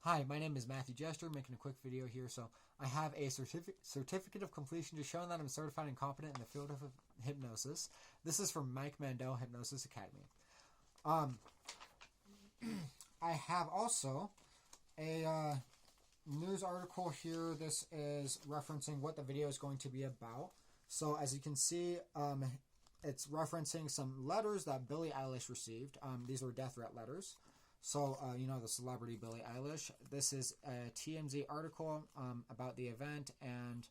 Hi, my name is Matthew Jester, making a quick video here. So I have a certificate of completion just showing that I'm certified and competent in the field of hypnosis. This is from Mike Mandel Hypnosis Academy. I have also a news article here. This is referencing what the video is going to be about. So as you can see, it's referencing some letters that Billie Eilish received. These were death threat letters. So, the celebrity Billie Eilish. This is a TMZ article about the event and,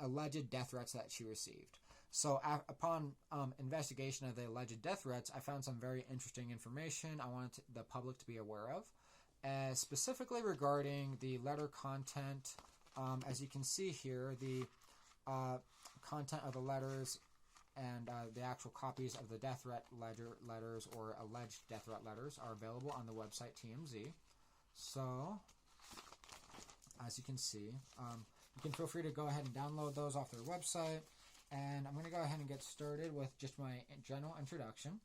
alleged death threats that she received. So, upon investigation of the alleged death threats, I found some very interesting information I wanted the public to be aware of, specifically regarding the letter content. As you can see here, the content of the letters and the actual copies of the death threat letters or alleged death threat letters are available on the website TMZ. So, as you can see, you can feel free to go ahead and download those off their website. And I'm going to go ahead and get started with just my general introduction.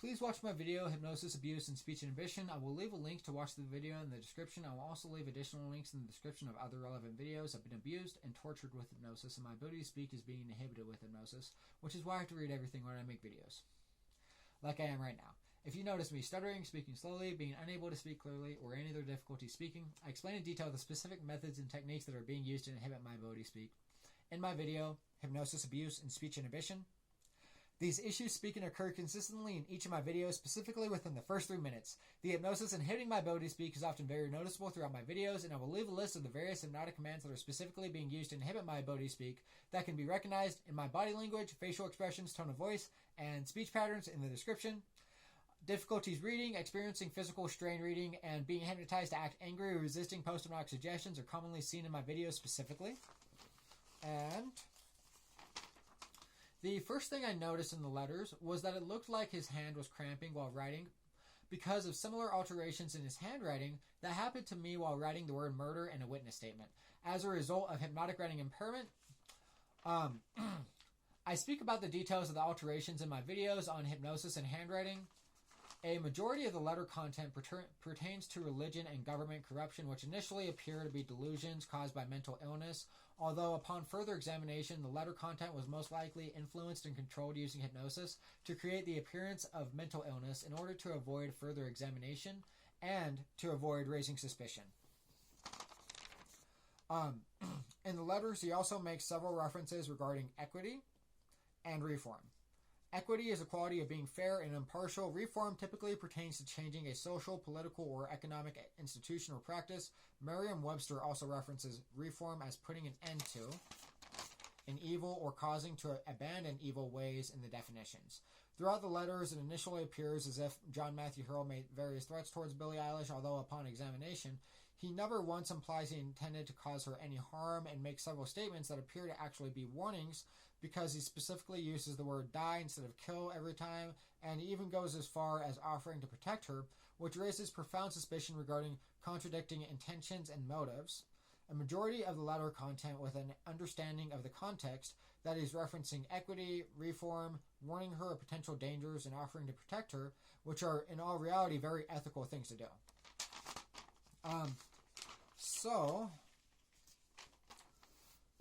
Please watch my video, Hypnosis, Abuse, and Speech Inhibition. I will leave a link to watch the video in the description. I will also leave additional links in the description of other relevant videos. I've been abused and tortured with hypnosis, and my ability to speak is being inhibited with hypnosis, which is why I have to read everything when I make videos, like I am right now. If you notice me stuttering, speaking slowly, being unable to speak clearly, or any other difficulty speaking, I explain in detail the specific methods and techniques that are being used to inhibit my ability to speak in my video, Hypnosis, Abuse, and Speech Inhibition. These issues speak and occur consistently in each of my videos, specifically within the first 3 minutes. The hypnosis inhibiting my ability to speak is often very noticeable throughout my videos, and I will leave a list of the various hypnotic commands that are specifically being used to inhibit my ability to speak that can be recognized in my body language, facial expressions, tone of voice, and speech patterns in the description. Difficulties reading, experiencing physical strain reading, and being hypnotized to act angry or resisting post-hypnotic suggestions are commonly seen in my videos specifically. And the first thing I noticed in the letters was that it looked like his hand was cramping while writing because of similar alterations in his handwriting that happened to me while writing the word murder in a witness statement. As a result of hypnotic writing impairment, I speak about the details of the alterations in my videos on hypnosis and handwriting. A majority of the letter content pertains to religion and government corruption, which initially appear to be delusions caused by mental illness, although upon further examination, the letter content was most likely influenced and controlled using hypnosis to create the appearance of mental illness in order to avoid further examination and to avoid raising suspicion. In the letters, he also makes several references regarding equity and reform. Equity is a quality of being fair and impartial. Reform typically pertains to changing a social, political, or economic institution or practice. Merriam-Webster also references reform as putting an end to an evil or causing to abandon evil ways in the definitions. Throughout the letters, it initially appears as if John Matthew Hurl made various threats towards Billie Eilish, although upon examination, he never once implies he intended to cause her any harm and makes several statements that appear to actually be warnings because he specifically uses the word die instead of kill every time, and he even goes as far as offering to protect her, which raises profound suspicion regarding contradicting intentions and motives. A majority of the letter content with an understanding of the context that is referencing equity, reform, warning her of potential dangers, and offering to protect her, which are in all reality very ethical things to do.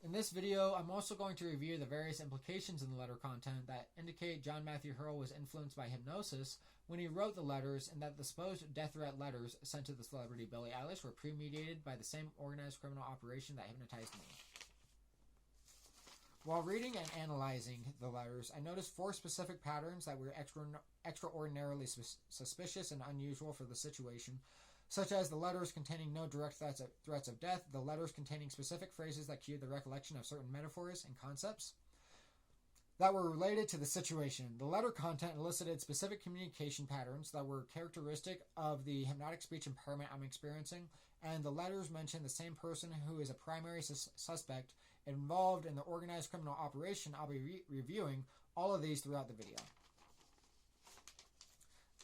In this video, I'm also going to review the various implications in the letter content that indicate John Matthew Hurl was influenced by hypnosis when he wrote the letters, and that the supposed death threat letters sent to the celebrity Billie Eilish were premeditated by the same organized criminal operation that hypnotized me. While reading and analyzing the letters, I noticed 4 specific patterns that were extraordinarily suspicious and unusual for the situation, such as the letters containing no direct threats of death, the letters containing specific phrases that cued the recollection of certain metaphors and concepts that were related to the situation. The letter content elicited specific communication patterns that were characteristic of the hypnotic speech impairment I'm experiencing, and the letters mention the same person who is a primary suspect involved in the organized criminal operation. I'll be reviewing all of these throughout the video.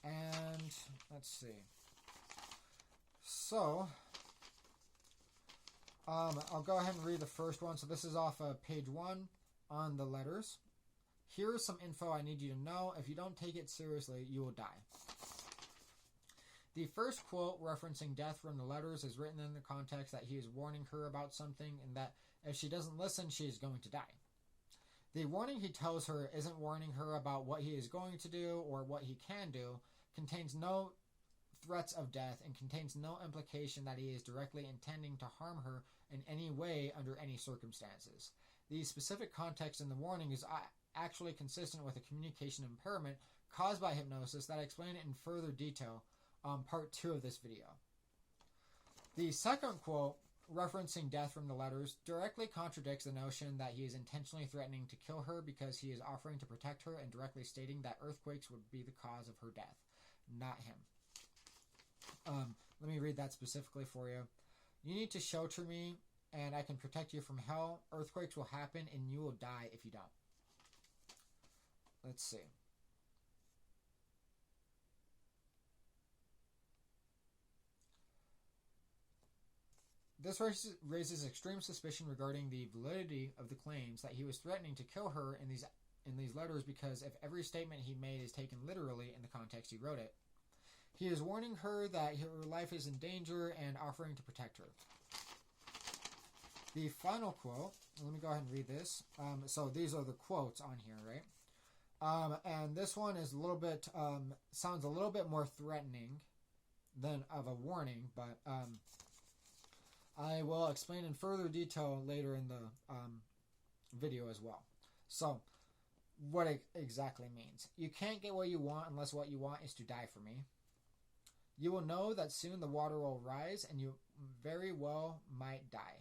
And let's see. So, I'll go ahead and read the first one. So this is off of page 1 on the letters. Here is some info I need you to know. If you don't take it seriously, you will die. The first quote referencing death from the letters is written in the context that he is warning her about something and that if she doesn't listen, she is going to die. The warning he tells her isn't warning her about what he is going to do or what he can do, contains no threats of death, and contains no implication that he is directly intending to harm her in any way under any circumstances. The specific context in the warning is actually consistent with a communication impairment caused by hypnosis that I explain it in further detail on part 2 of this video. The second quote, referencing death from the letters, directly contradicts the notion that he is intentionally threatening to kill her because he is offering to protect her and directly stating that earthquakes would be the cause of her death, not him. Let me read that specifically for you. You need to shelter me and I can protect you from hell. Earthquakes will happen and you will die if you don't. Let's see. This raises extreme suspicion regarding the validity of the claims that he was threatening to kill her in these letters, because if every statement he made is taken literally in the context he wrote it, he is warning her that her life is in danger and offering to protect her. The final quote, let me go ahead and read this. So these are the quotes on here, right? And this one is a little bit, sounds a little bit more threatening than of a warning, but I will explain in further detail later in the video as well. So, what it exactly means. You can't get what you want unless what you want is to die for me. You will know that soon the water will rise and you very well might die.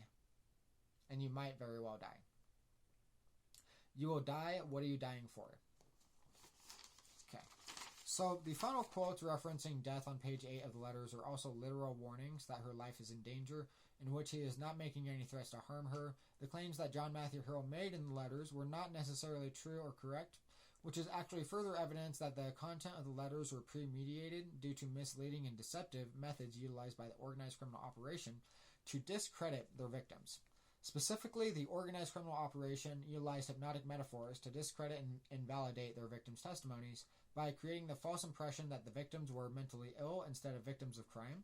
And you might very well die. You will die. What are you dying for? Okay. So the final quotes referencing death on page 8 of the letters are also literal warnings that her life is in danger, in which he is not making any threats to harm her. The claims that John Matthew Hurrell made in the letters were not necessarily true or correct, which is actually further evidence that the content of the letters were premeditated due to misleading and deceptive methods utilized by the organized criminal operation to discredit their victims. Specifically, the organized criminal operation utilized hypnotic metaphors to discredit and invalidate their victims' testimonies by creating the false impression that the victims were mentally ill instead of victims of crime,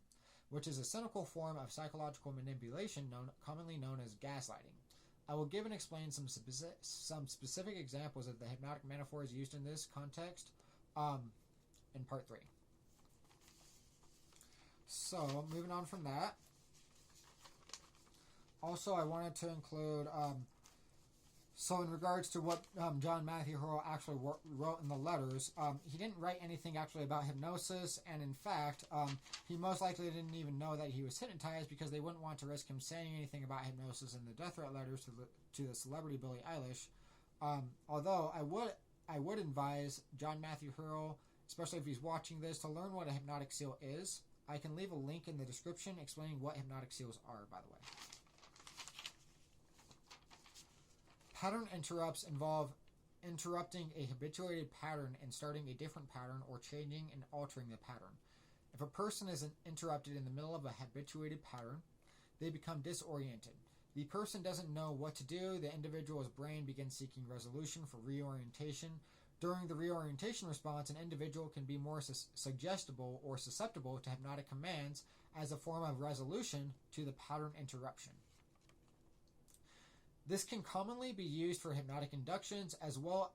which is a cynical form of psychological manipulation commonly known as gaslighting. I will give and explain some specific examples of the hypnotic metaphors used in this context in part 3. So, moving on from that. Also, I wanted to include, so in regards to what John Matthew Hurrell actually wrote in the letters, he didn't write anything actually about hypnosis, and in fact, he most likely didn't even know that he was hypnotized because they wouldn't want to risk him saying anything about hypnosis in the death threat letters to the celebrity Billie Eilish. Although I would advise John Matthew Hurrell, especially if he's watching this, to learn what a hypnotic seal is. I can leave a link in the description explaining what hypnotic seals are, by the way. Pattern interrupts involve interrupting a habituated pattern and starting a different pattern, or changing and altering the pattern. If a person is interrupted in the middle of a habituated pattern, they become disoriented. The person doesn't know what to do. The individual's brain begins seeking resolution for reorientation. During the reorientation response, an individual can be more suggestible or susceptible to hypnotic commands as a form of resolution to the pattern interruption. This can commonly be used for hypnotic inductions, as well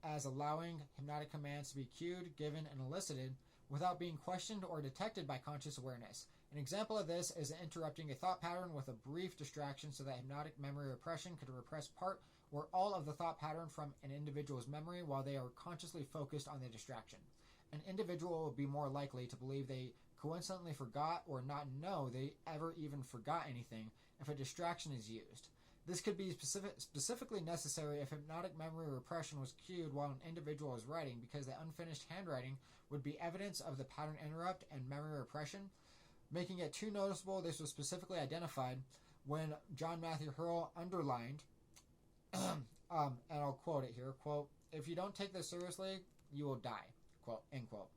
as allowing hypnotic commands to be cued, given, and elicited without being questioned or detected by conscious awareness. An example of this is interrupting a thought pattern with a brief distraction so that hypnotic memory repression could repress part or all of the thought pattern from an individual's memory while they are consciously focused on the distraction. An individual will be more likely to believe they coincidentally forgot or not know they ever even forgot anything if a distraction is used. This could be specifically necessary if hypnotic memory repression was cued while an individual is writing, because the unfinished handwriting would be evidence of the pattern interrupt and memory repression. Making it too noticeable, this was specifically identified when John Matthew Hurrell underlined, and I'll quote it here, quote, "If you don't take this seriously, you will die," quote, end quote.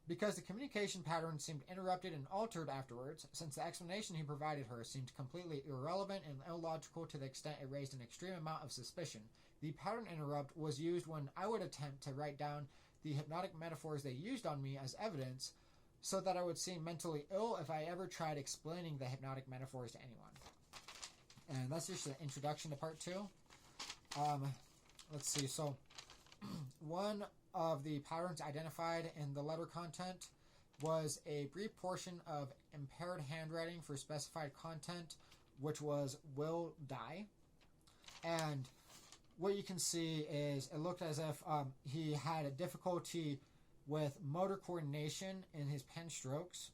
Because the communication pattern seemed interrupted and altered afterwards, since the explanation he provided her seemed completely irrelevant and illogical to the extent it raised an extreme amount of suspicion, the pattern interrupt was used when I would attempt to write down the hypnotic metaphors they used on me as evidence so that I would seem mentally ill if I ever tried explaining the hypnotic metaphors to anyone. And that's just the introduction to part 2. Let's see. So one of the patterns identified in the letter content was a brief portion of impaired handwriting for specified content, which was will die. And what you can see is it looked as if he had a difficulty with motor coordination in his pen strokes,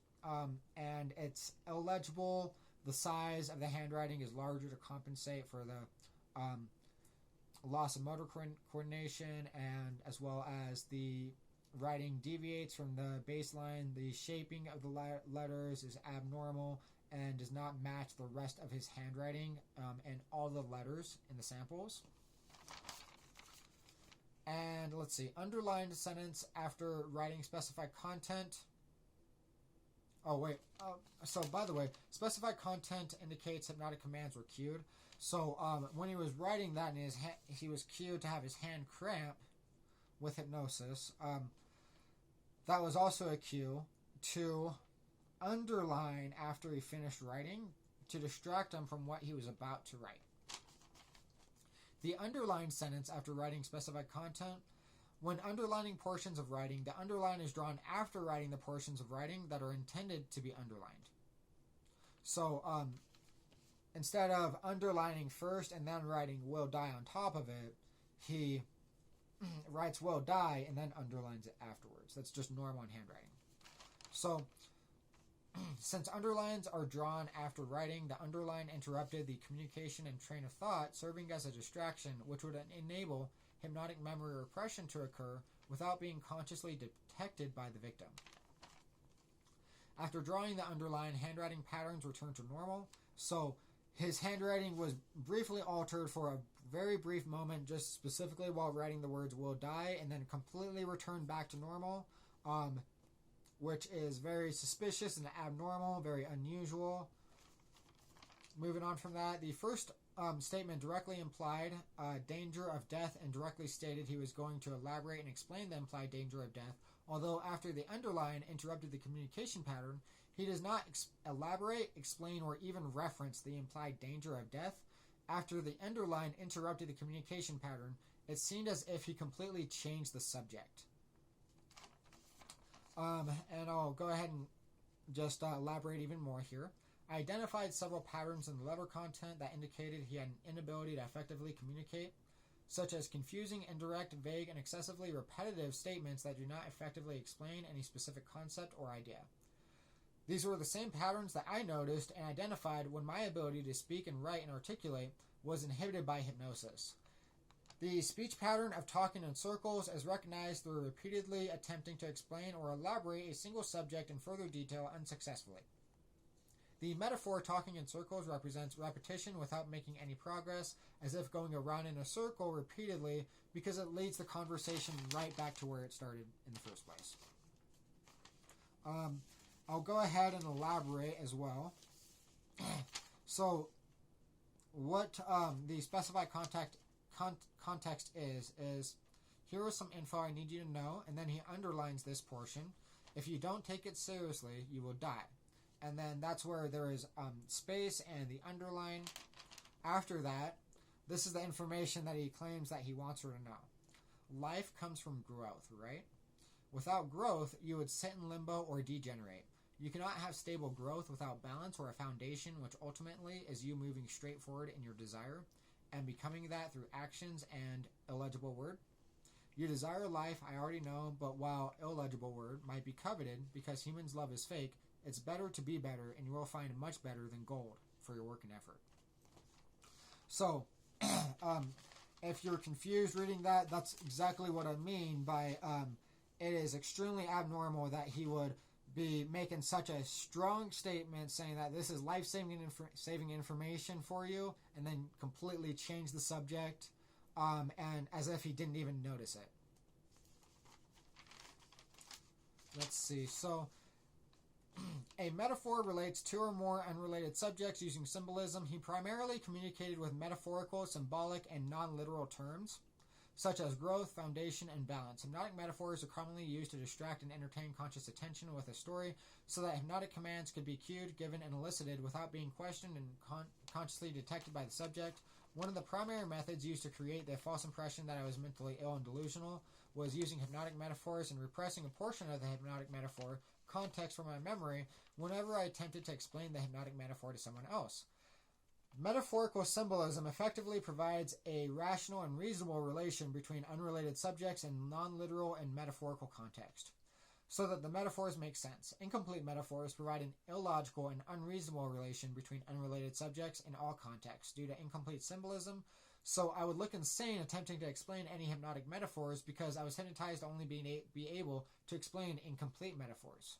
and it's illegible. The size of the handwriting is larger to compensate for the loss of motor coordination, and as well as the writing deviates from the baseline. The shaping of the letters is abnormal and does not match the rest of his handwriting and all the letters in the samples. And let's see, underlined sentence after writing specified content. Oh, wait. So, by the way, specified content indicates hypnotic commands were cued. So, when he was writing that, he was cued to have his hand cramp with hypnosis. That was also a cue to underline after he finished writing to distract him from what he was about to write. The underlined sentence after writing specified content. When underlining portions of writing, the underline is drawn after writing the portions of writing that are intended to be underlined. So, instead of underlining first and then writing will die on top of it, he writes will die and then underlines it afterwards. That's just normal in handwriting. So, since underlines are drawn after writing, the underline interrupted the communication and train of thought, serving as a distraction, which would enable hypnotic memory repression to occur without being consciously detected by the victim. After drawing the underline, handwriting patterns returned to normal. So his handwriting was briefly altered for a very brief moment, just specifically while writing the words will die, and then completely returned back to normal, which is very suspicious and abnormal, very unusual. Moving on from that, the first statement directly implied danger of death and directly stated he was going to elaborate and explain the implied danger of death, although after the underline interrupted the communication pattern, he does not elaborate, explain, or even reference the implied danger of death. After the underline interrupted the communication pattern, it seemed as if he completely changed the subject. And I'll go ahead and just elaborate even more here. I identified several patterns in the letter content that indicated he had an inability to effectively communicate, such as confusing, indirect, vague, and excessively repetitive statements that do not effectively explain any specific concept or idea. These were the same patterns that I noticed and identified when my ability to speak and write and articulate was inhibited by hypnosis. The speech pattern of talking in circles is recognized through repeatedly attempting to explain or elaborate a single subject in further detail unsuccessfully. The metaphor talking in circles represents repetition without making any progress, as if going around in a circle repeatedly, because it leads the conversation right back to where it started in the first place. I'll go ahead and elaborate as well. So, what the specified context is here is some info I need you to know, and then he underlines this portion. If you don't take it seriously, you will die. And then that's where there is space and the underline. After that, this is the information that he claims that he wants her to know. Life comes from growth, right? Without growth, you would sit in limbo or degenerate. You cannot have stable growth without balance or a foundation, which ultimately is you moving straight forward in your desire and becoming that through actions and illegible word. You desire life, I already know, but while illegible word might be coveted because humans' love is fake, it's better to be better, and you will find much better than gold for your work and effort. So, if you're confused reading that, that's exactly what I mean by it is extremely abnormal that he would be making such a strong statement saying that this is life-saving information for you, and then completely change the subject, and as if he didn't even notice it. Let's see. So, a metaphor relates two or more unrelated subjects using symbolism. He primarily communicated with metaphorical, symbolic, and non-literal terms. such as growth, foundation, and balance. Hypnotic metaphors are commonly used to distract and entertain conscious attention with a story so that hypnotic commands could be cued, given, and elicited without being questioned and consciously detected by the subject. One of the primary methods used to create the false impression that I was mentally ill and delusional was using hypnotic metaphors and repressing a portion of the hypnotic metaphor context from my memory whenever I attempted to explain the hypnotic metaphor to someone else. Metaphorical symbolism effectively provides a rational and reasonable relation between unrelated subjects in non-literal and metaphorical context, so that the metaphors make sense. Incomplete metaphors provide an illogical and unreasonable relation between unrelated subjects in all contexts due to incomplete symbolism. So I would look insane attempting to explain any hypnotic metaphors because I was hypnotized to only be able to explain incomplete metaphors.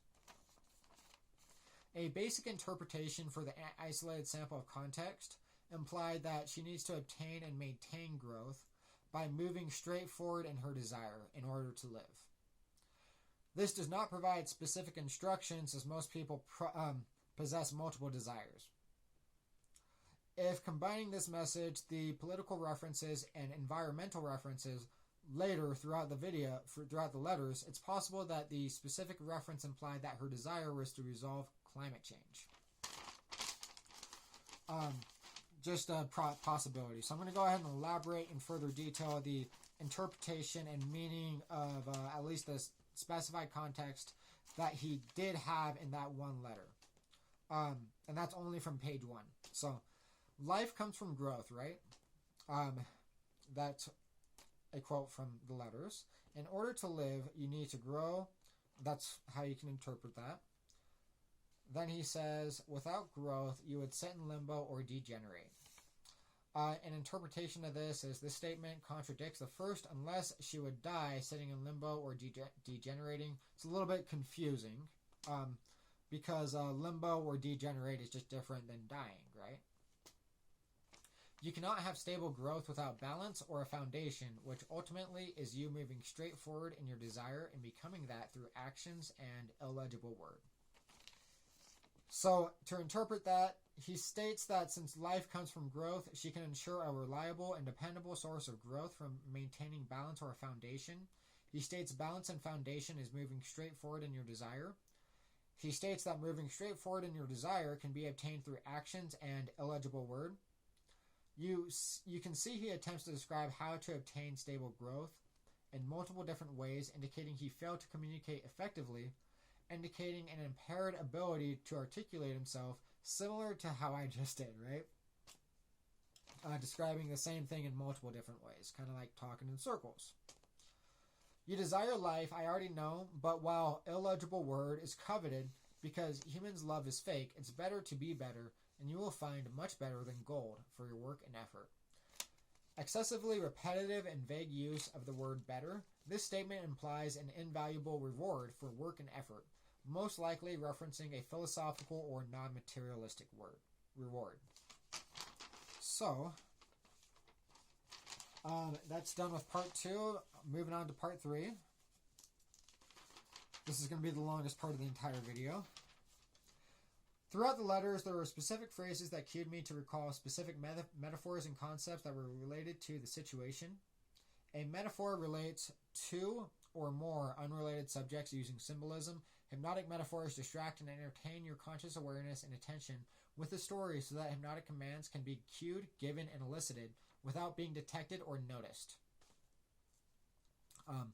A basic interpretation for the isolated sample of context implied that she needs to obtain and maintain growth by moving straight forward in her desire in order to live. This does not provide specific instructions, as most people possess multiple desires. If combining this message, the political references and environmental references later throughout the video, throughout the letters, it's possible that the specific reference implied that her desire was to resolve climate change. Just a possibility. So I'm going to go ahead and elaborate in further detail the interpretation and meaning of at least the specified context that he did have in that one letter. And that's only from page 1. So, life comes from growth, right? That's a quote from the letters. In order to live, you need to grow. That's how you can interpret that. Then he says, without growth, you would sit in limbo or degenerate. An interpretation of this is this statement contradicts the first unless she would die sitting in limbo or degenerating. It's a little bit confusing because limbo or degenerate is just different than dying, right? You cannot have stable growth without balance or a foundation, which ultimately is you moving straight forward in your desire and becoming that through actions and illegible word. So, to interpret that, he states that since life comes from growth, she can ensure a reliable and dependable source of growth from maintaining balance or a foundation. He states balance and foundation is moving straight forward in your desire. He states that moving straight forward in your desire can be obtained through actions and illegible word. You can see he attempts to describe how to obtain stable growth in multiple different ways, indicating he failed to communicate effectively, indicating an impaired ability to articulate himself, similar to how I just did, right? Describing the same thing in multiple different ways, kind of like talking in circles. You desire life, I already know, but while illegible word is coveted because humans' love is fake, it's better to be better, and you will find much better than gold for your work and effort. Excessively repetitive and vague use of the word better, this statement implies an invaluable reward for work and effort, most likely referencing a philosophical or non-materialistic reward. So, that's done with part 2. Moving on to part 3. This is going to be the longest part of the entire video. Throughout the letters, there were specific phrases that cued me to recall specific metaphors and concepts that were related to the situation. A metaphor relates two or more unrelated subjects using symbolism. Hypnotic metaphors distract and entertain your conscious awareness and attention with the story so that hypnotic commands can be cued, given, and elicited without being detected or noticed. An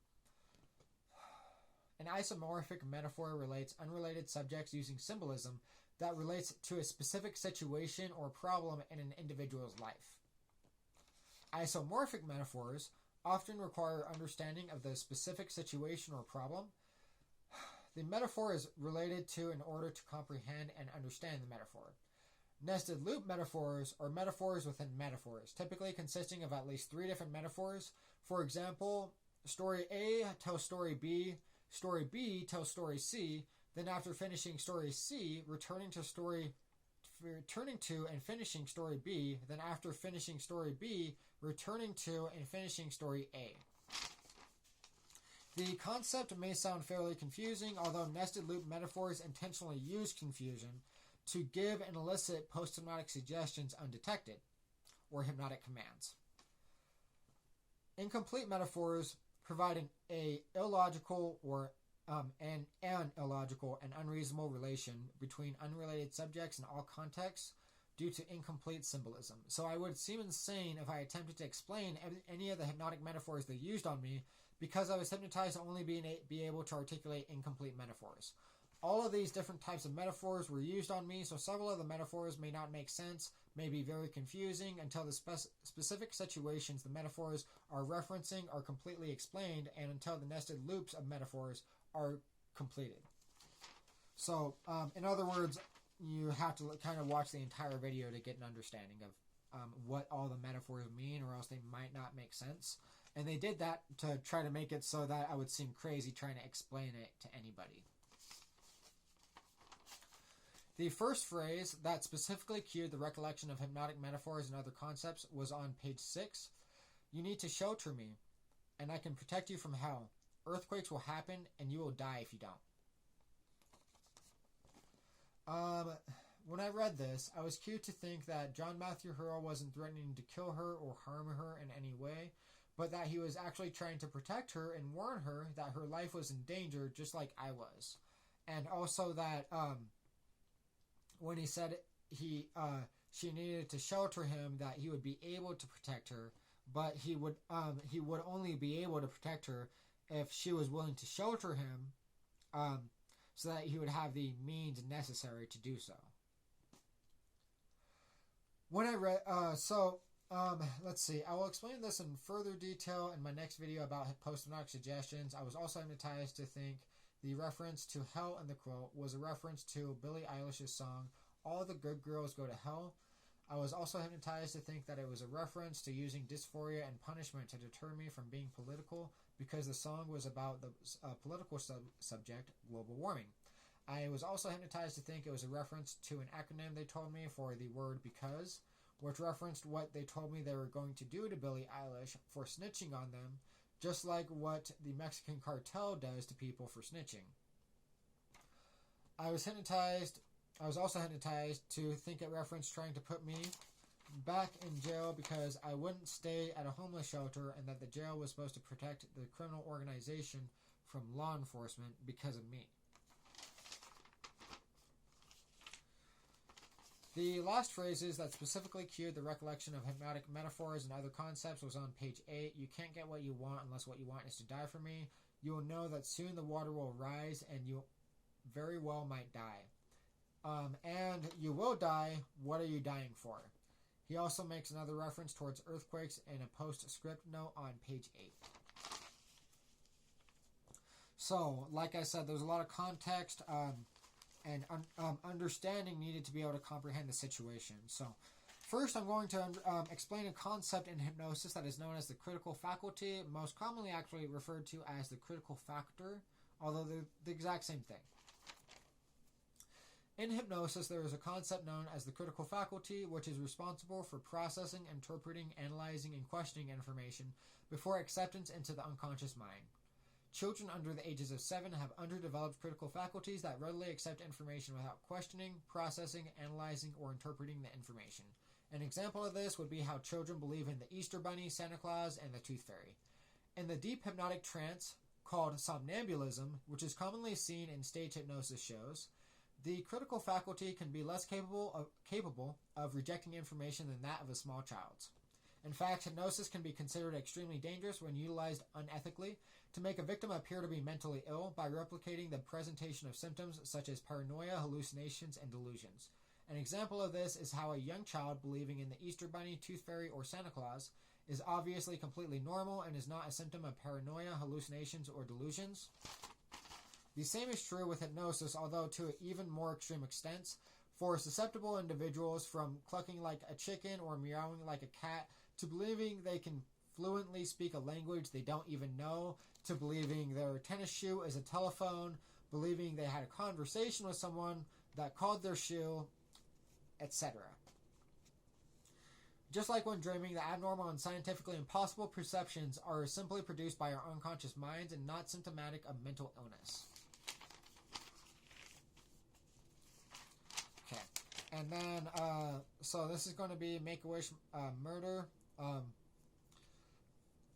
isomorphic metaphor relates unrelated subjects using symbolism that relates to a specific situation or problem in an individual's life. Isomorphic metaphors often require understanding of the specific situation or problem. The metaphor is related to in order to comprehend and understand the metaphor. Nested loop metaphors are metaphors within metaphors, typically consisting of at least 3 different metaphors. For example, story A tells story B tells story C, then after finishing story C, returning to and finishing story B, then after finishing story B, returning to and finishing story A. The concept may sound fairly confusing, although nested loop metaphors intentionally use confusion to give and elicit post-hypnotic suggestions undetected, or hypnotic commands. Incomplete metaphors provide an illogical or an illogical and unreasonable relation between unrelated subjects in all contexts due to incomplete symbolism. So I would seem insane if I attempted to explain any of the hypnotic metaphors they used on me, because I was hypnotized to only be able to articulate incomplete metaphors. All of these different types of metaphors were used on me, so several of the metaphors may not make sense, may be very confusing until the specific situations the metaphors are referencing are completely explained, and until the nested loops of metaphors are completed. So, in other words, you have to kind of watch the entire video to get an understanding of what all the metaphors mean, or else they might not make sense. And they did that to try to make it so that I would seem crazy trying to explain it to anybody. The first phrase that specifically cued the recollection of hypnotic metaphors and other concepts was on page 6. You need to shelter me, and I can protect you from hell. Earthquakes will happen, and you will die if you don't. When I read this, I was cued to think that John Matthew Hurrell wasn't threatening to kill her or harm her in any way, but that he was actually trying to protect her and warn her that her life was in danger, just like I was. And also that, when he said she needed to shelter him, that he would be able to protect her, but he would only be able to protect her if she was willing to shelter him, so that he would have the means necessary to do so. When I read, let's see. I will explain this in further detail in my next video about post-hypnotic suggestions. I was also hypnotized to think the reference to hell in the quote was a reference to Billie Eilish's song, All the Good Girls Go to Hell. I was also hypnotized to think that it was a reference to using dysphoria and punishment to deter me from being political, because the song was about the political subject, global warming. I was also hypnotized to think it was a reference to an acronym they told me for the word because, which referenced what they told me they were going to do to Billie Eilish for snitching on them, just like what the Mexican cartel does to people for snitching. I was also hypnotized to think it referenced trying to put me back in jail because I wouldn't stay at a homeless shelter, and that the jail was supposed to protect the criminal organization from law enforcement because of me. The last phrases that specifically cued the recollection of hypnotic metaphors and other concepts was on page 8. You can't get what you want unless what you want is to die for me. You will know that soon the water will rise and you very well might die. And you will die. What are you dying for? He also makes another reference towards earthquakes in a postscript note on page 8. So, like I said, there's a lot of context and understanding needed to be able to comprehend the situation. So, first I'm going to explain a concept in hypnosis that is known as the critical faculty, most commonly actually referred to as the critical factor, although they're the exact same thing. In hypnosis, there is a concept known as the critical faculty, which is responsible for processing, interpreting, analyzing, and questioning information before acceptance into the unconscious mind. Children under the ages of 7 have underdeveloped critical faculties that readily accept information without questioning, processing, analyzing, or interpreting the information. An example of this would be how children believe in the Easter Bunny, Santa Claus, and the Tooth Fairy. In the deep hypnotic trance, called somnambulism, which is commonly seen in stage hypnosis shows, the critical faculty can be less capable of rejecting information than that of a small child's. In fact, hypnosis can be considered extremely dangerous when utilized unethically to make a victim appear to be mentally ill by replicating the presentation of symptoms such as paranoia, hallucinations, and delusions. An example of this is how a young child believing in the Easter Bunny, Tooth Fairy, or Santa Claus is obviously completely normal and is not a symptom of paranoia, hallucinations, or delusions. The same is true with hypnosis, although to even more extreme extents, for susceptible individuals from clucking like a chicken or meowing like a cat to believing they can fluently speak a language they don't even know, to believing their tennis shoe is a telephone, believing they had a conversation with someone that called their shoe, etc. Just like when dreaming, the abnormal and scientifically impossible perceptions are simply produced by our unconscious minds and not symptomatic of mental illness. Okay, and then, so this is going to be Make-A-Wish murder.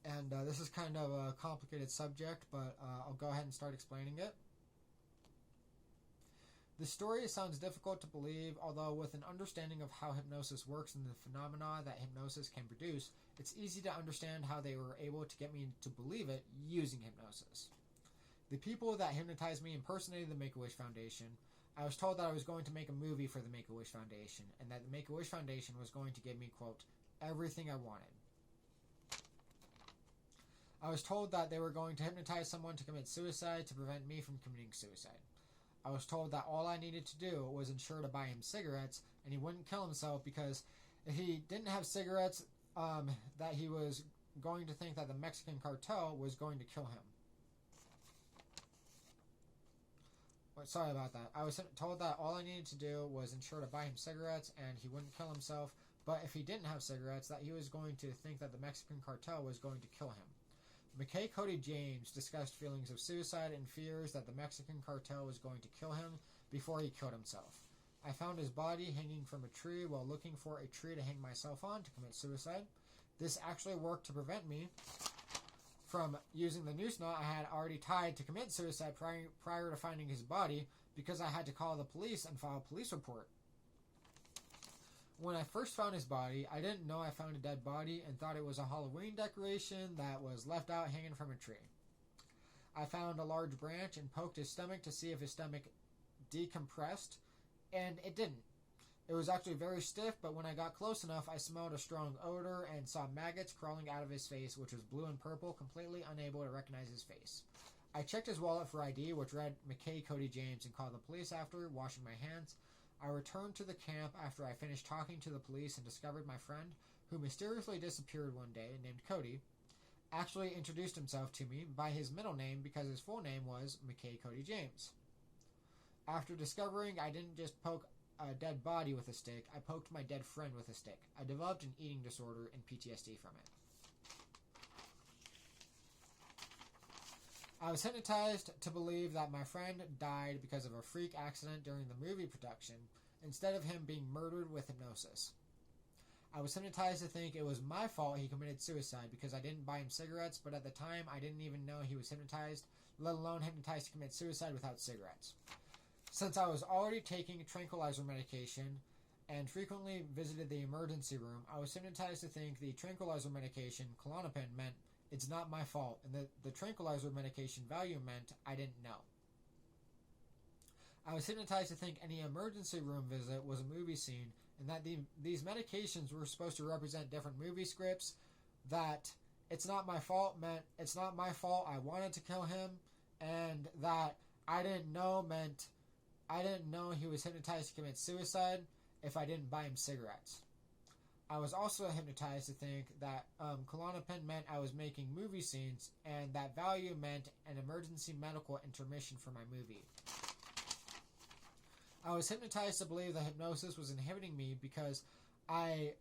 And this is kind of a complicated subject, but I'll go ahead and start explaining it. The story sounds difficult to believe, although with an understanding of how hypnosis works and the phenomena that hypnosis can produce, it's easy to understand how they were able to get me to believe it using hypnosis. The people that hypnotized me impersonated the Make-A-Wish Foundation. I was told that I was going to make a movie for the Make-A-Wish Foundation, and that the Make-A-Wish Foundation was going to give me, quote, everything I wanted. I was told that they were going to hypnotize someone to commit suicide to prevent me from committing suicide. I was told that all I needed to do was ensure to buy him cigarettes, and he wouldn't kill himself, because if he didn't have cigarettes, that he was going to think that the Mexican cartel was going to kill him. Sorry about that. I was told that all I needed to do was ensure to buy him cigarettes, and he wouldn't kill himself, but if he didn't have cigarettes, that he was going to think that the Mexican cartel was going to kill him. McKay Cody James discussed feelings of suicide and fears that the Mexican cartel was going to kill him before he killed himself. I found his body hanging from a tree while looking for a tree to hang myself on to commit suicide. This actually worked to prevent me from using the noose knot I had already tied to commit suicide prior to finding his body, because I had to call the police and file a police report. When I first found his body, I didn't know I found a dead body and thought it was a Halloween decoration that was left out hanging from a tree. I found a large branch and poked his stomach to see if his stomach decompressed, and it didn't. It was actually very stiff, but when I got close enough, I smelled a strong odor and saw maggots crawling out of his face, which was blue and purple, completely unable to recognize his face. I checked his wallet for ID, which read McKay Cody James, and called the police after washing my hands. I returned to the camp after I finished talking to the police and discovered my friend, who mysteriously disappeared one day, named Cody, actually introduced himself to me by his middle name because his full name was McKay Cody James. After discovering I didn't just poke a dead body with a stick, I poked my dead friend with a stick. I developed an eating disorder and PTSD from it. I was hypnotized to believe that my friend died because of a freak accident during the movie production, instead of him being murdered with hypnosis. I was hypnotized to think it was my fault he committed suicide because I didn't buy him cigarettes, but at the time I didn't even know he was hypnotized, let alone hypnotized to commit suicide without cigarettes. Since I was already taking tranquilizer medication and frequently visited the emergency room, I was hypnotized to think the tranquilizer medication, Klonopin, meant it's not my fault, and the tranquilizer medication value meant I didn't know. I was hypnotized to think any emergency room visit was a movie scene, and that these medications were supposed to represent different movie scripts, that it's not my fault meant it's not my fault I wanted to kill him, and that I didn't know meant I didn't know he was hypnotized to commit suicide if I didn't buy him cigarettes. I was also hypnotized to think that Klonopin meant I was making movie scenes, and that value meant an emergency medical intermission for my movie. I was hypnotized to believe that hypnosis was inhibiting me because I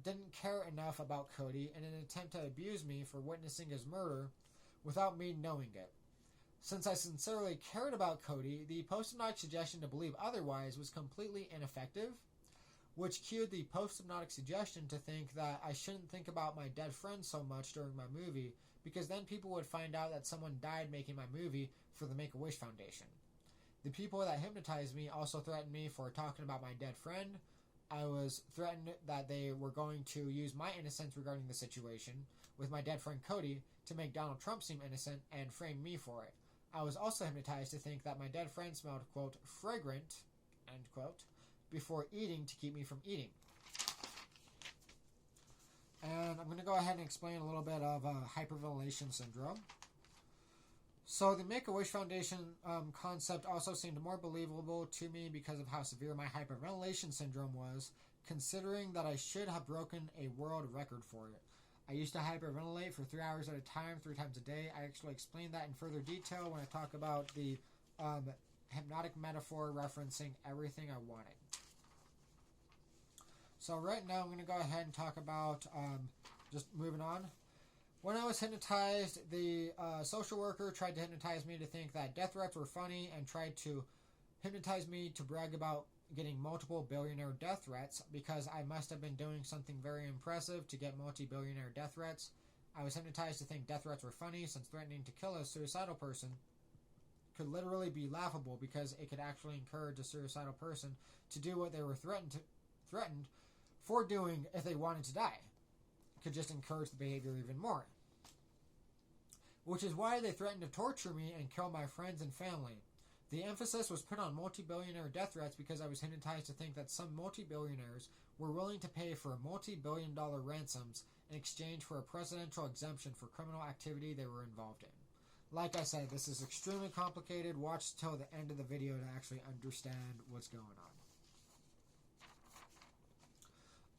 didn't care enough about Cody in an attempt to abuse me for witnessing his murder without me knowing it. Since I sincerely cared about Cody, the post-hypnotic suggestion to believe otherwise was completely ineffective, which cued the post-hypnotic suggestion to think that I shouldn't think about my dead friend so much during my movie, because then people would find out that someone died making my movie for the Make-A-Wish Foundation. The people that hypnotized me also threatened me for talking about my dead friend. I was threatened that they were going to use my innocence regarding the situation with my dead friend Cody to make Donald Trump seem innocent and frame me for it. I was also hypnotized to think that my dead friend smelled, quote, fragrant, end quote, before eating to keep me from eating. And I'm going to go ahead and explain a little bit of hyperventilation syndrome. So the Make-A-Wish Foundation concept also seemed more believable to me because of how severe my hyperventilation syndrome was, considering that I should have broken a world record for it. I used to hyperventilate for 3 hours at a time, 3 times a day. I actually explained that in further detail when I talk about the hypnotic metaphor referencing everything I wanted. So right now I'm going to go ahead and talk about, just moving on. When I was hypnotized, the social worker tried to hypnotize me to think that death threats were funny and tried to hypnotize me to brag about getting multiple billionaire death threats because I must have been doing something very impressive to get multi-billionaire death threats. I was hypnotized to think death threats were funny, since threatening to kill a suicidal person could literally be laughable because it could actually encourage a suicidal person to do what they were threatened for doing if they wanted to die. It could just encourage the behavior even more. Which is why they threatened to torture me and kill my friends and family. The emphasis was put on multi-billionaire death threats because I was hypnotized to think that some multi-billionaires were willing to pay for multi-billion-dollar ransoms in exchange for a presidential exemption for criminal activity they were involved in. Like I said, this is extremely complicated. Watch till the end of the video to actually understand what's going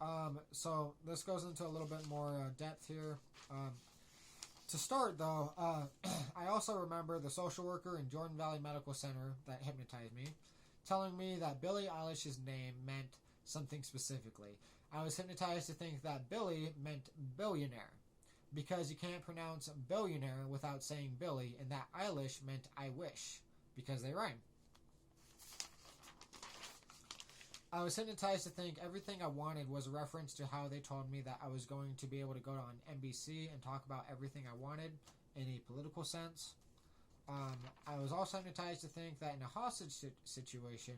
on. So this goes into a little bit more depth here. To start, though, I also remember the social worker in Jordan Valley Medical Center that hypnotized me, telling me that Billie Eilish's name meant something specifically. I was hypnotized to think that Billie meant billionaire, because you can't pronounce billionaire without saying Billie, and that Eilish meant I wish, because they rhyme. I was hypnotized to think everything I wanted was a reference to how they told me that I was going to be able to go on NBC and talk about everything I wanted in a political sense. I was also hypnotized to think that in a hostage situation,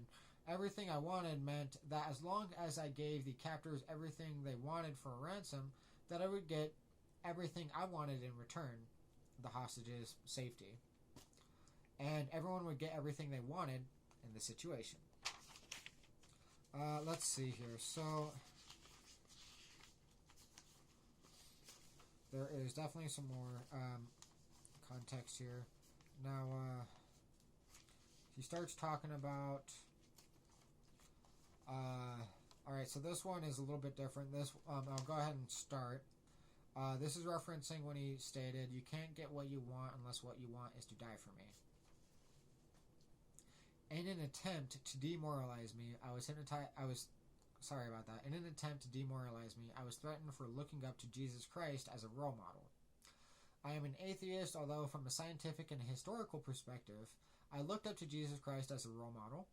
everything I wanted meant that as long as I gave the captors everything they wanted for a ransom, that I would get everything I wanted in return, the hostages' safety. And everyone would get everything they wanted in the situation. Let's see here. So, there is definitely some more context here. Now, he starts talking about... Alright, so this one is a little bit different. I'll go ahead and start. This is referencing when he stated, "You can't get what you want unless what you want is to die for me." In an attempt to demoralize me, In an attempt to demoralize me, I was threatened for looking up to Jesus Christ as a role model. I am an atheist, although from a scientific and historical perspective, I looked up to Jesus Christ as a role model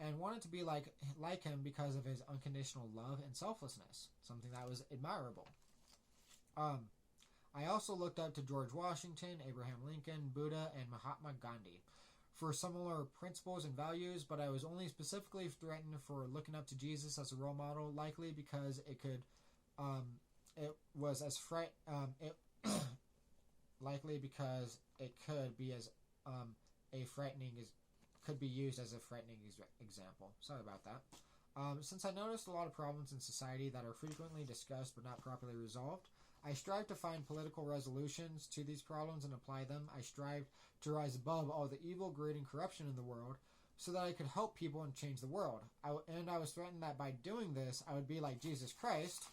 and wanted to be like him because of his unconditional love and selflessness, something that was admirable. I also looked up to George Washington, Abraham Lincoln, Buddha, and Mahatma Gandhi for similar principles and values, but I was only specifically threatened for looking up to Jesus as a role model, likely because it could be used as a frightening example. Sorry about that. Since I noticed a lot of problems in society that are frequently discussed but not properly resolved, I strive to find political resolutions to these problems and apply them. I strive to rise above all the evil, greed, and corruption in the world so that I could help people and change the world. I was threatened that by doing this, I would be like Jesus Christ,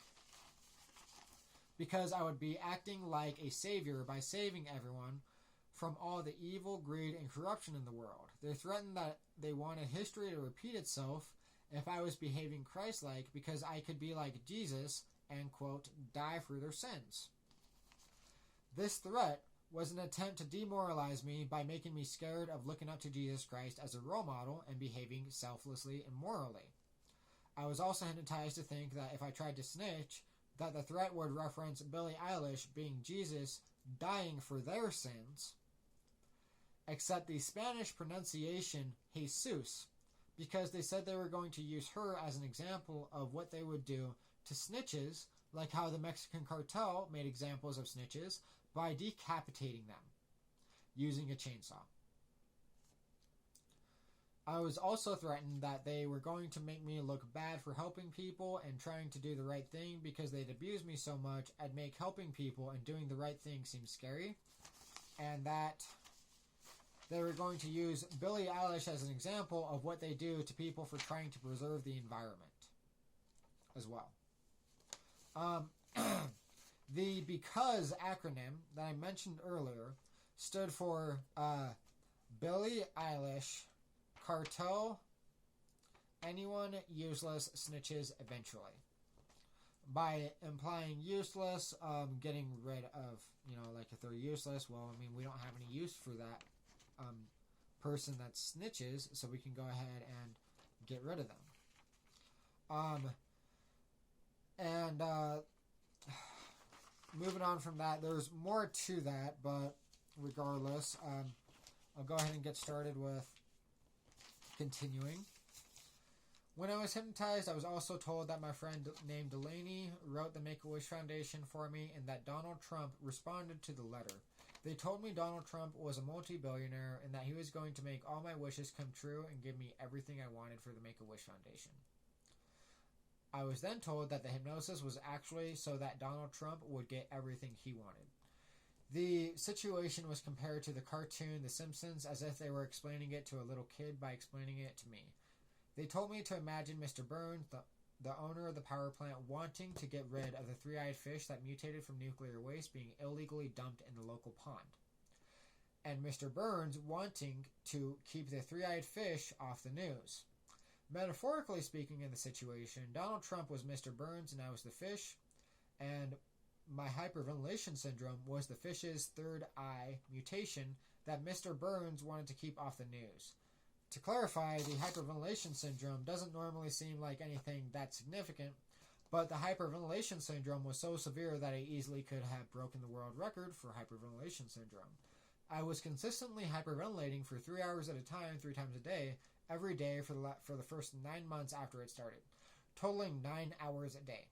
because I would be acting like a savior by saving everyone from all the evil, greed, and corruption in the world. They threatened that they wanted history to repeat itself if I was behaving Christ-like, because I could be like Jesus and, quote, die for their sins. This threat was an attempt to demoralize me by making me scared of looking up to Jesus Christ as a role model and behaving selflessly and morally. I was also hypnotized to think that if I tried to snitch, that the threat would reference Billie Eilish being Jesus dying for their sins, except the Spanish pronunciation Jesus, because they said they were going to use her as an example of what they would do to snitches, like how the Mexican cartel made examples of snitches by decapitating them using a chainsaw. I was also threatened that they were going to make me look bad for helping people and trying to do the right thing because they'd abused me so much. I'd make helping people and doing the right thing seem scary, and that they were going to use Billie Eilish as an example of what they do to people for trying to preserve the environment as well. The BECAUSE acronym that I mentioned earlier stood for Billie Eilish, Cartel, Anyone Useless Snitches Eventually. By implying useless, getting rid of, like if they're useless, well, I mean, we don't have any use for that person that snitches, so we can go ahead and get rid of them. moving on from that, there's more to that, but regardless, I'll go ahead and get started with continuing. When I was hypnotized, I was also told that my friend named Delaney wrote the Make-A-Wish Foundation for me and that Donald Trump responded to the letter. They told me Donald Trump was a multi-billionaire and that he was going to make all my wishes come true and give me everything I wanted for the Make-A-Wish Foundation. I was then told that the hypnosis was actually so that Donald Trump would get everything he wanted. The situation was compared to the cartoon The Simpsons, as if they were explaining it to a little kid by explaining it to me. They told me to imagine Mr. Burns, the owner of the power plant, wanting to get rid of the three-eyed fish that mutated from nuclear waste being illegally dumped in the local pond. And Mr. Burns wanting to keep the three-eyed fish off the news. Metaphorically speaking in the situation, Donald Trump was Mr. Burns and I was the fish, and my hyperventilation syndrome was the fish's third eye mutation that Mr. Burns wanted to keep off the news. To clarify, the hyperventilation syndrome doesn't normally seem like anything that significant, but the hyperventilation syndrome was so severe that I easily could have broken the world record for hyperventilation syndrome. I was consistently hyperventilating for 3 hours at a time, 3 times a day, every day for the first 9 months after it started, totaling 9 hours a day.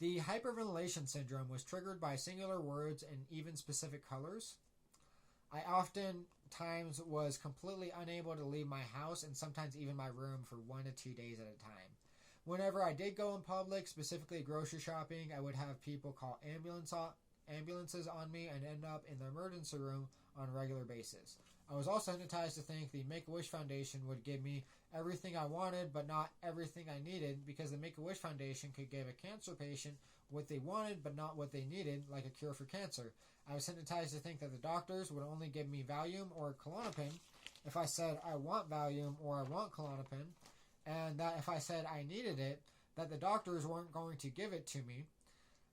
The hyperventilation syndrome was triggered by singular words and even specific colors. I oftentimes was completely unable to leave my house and sometimes even my room for 1 to 2 days at a time. Whenever I did go in public, specifically grocery shopping, I would have people call ambulances on me and end up in the emergency room on a regular basis. I was also hypnotized to think the Make-A-Wish Foundation would give me everything I wanted but not everything I needed, because the Make-A-Wish Foundation could give a cancer patient what they wanted but not what they needed, like a cure for cancer. I was hypnotized to think that the doctors would only give me Valium or Klonopin if I said I want Valium or I want Klonopin, and that if I said I needed it, that the doctors weren't going to give it to me.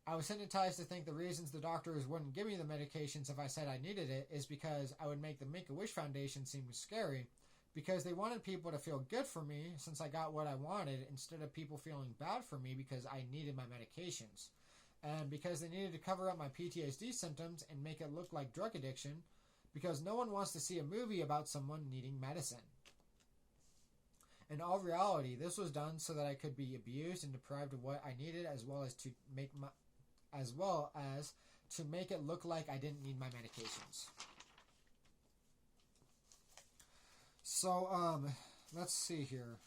I was hypnotized to think the reasons the doctors wouldn't give me the medications if I said I needed it is because I would make the Make-A-Wish Foundation seem scary, because they wanted people to feel good for me since I got what I wanted, instead of people feeling bad for me because I needed my medications. And because they needed to cover up my PTSD symptoms and make it look like drug addiction, because no one wants to see a movie about someone needing medicine. In all reality, this was done so that I could be abused and deprived of what I needed, as well as to make it look like I didn't need my medications. So, let's see here.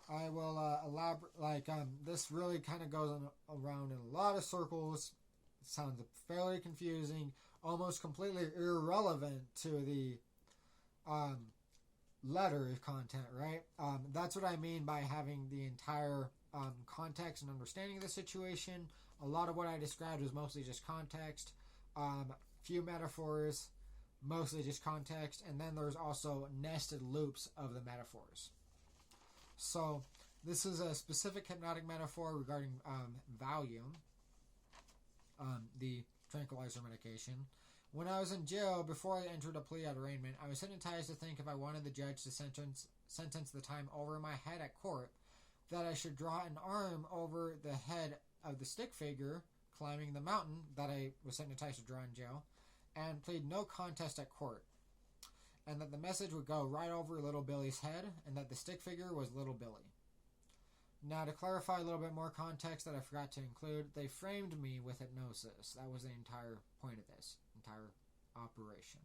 I will elaborate. This really kind of goes around in a lot of circles. It sounds fairly confusing, almost completely irrelevant to the letter content, right? That's what I mean by having the entire context and understanding of the situation. A lot of what I described was mostly just context. Few metaphors, mostly just context, and then there's also nested loops of the metaphors. So this is a specific hypnotic metaphor regarding Valium, the tranquilizer medication. When I was in jail, before I entered a plea at arraignment, I was hypnotized to think if I wanted the judge to sentence the time over my head at court, that I should draw an arm over the head of the stick figure climbing the mountain that I was hypnotized to draw in jail, and plead no contest at court, and that the message would go right over Little Billy's head, and that the stick figure was Little Billy. Now, to clarify a little bit more context that I forgot to include, they framed me with hypnosis. That was the entire point of this entire operation,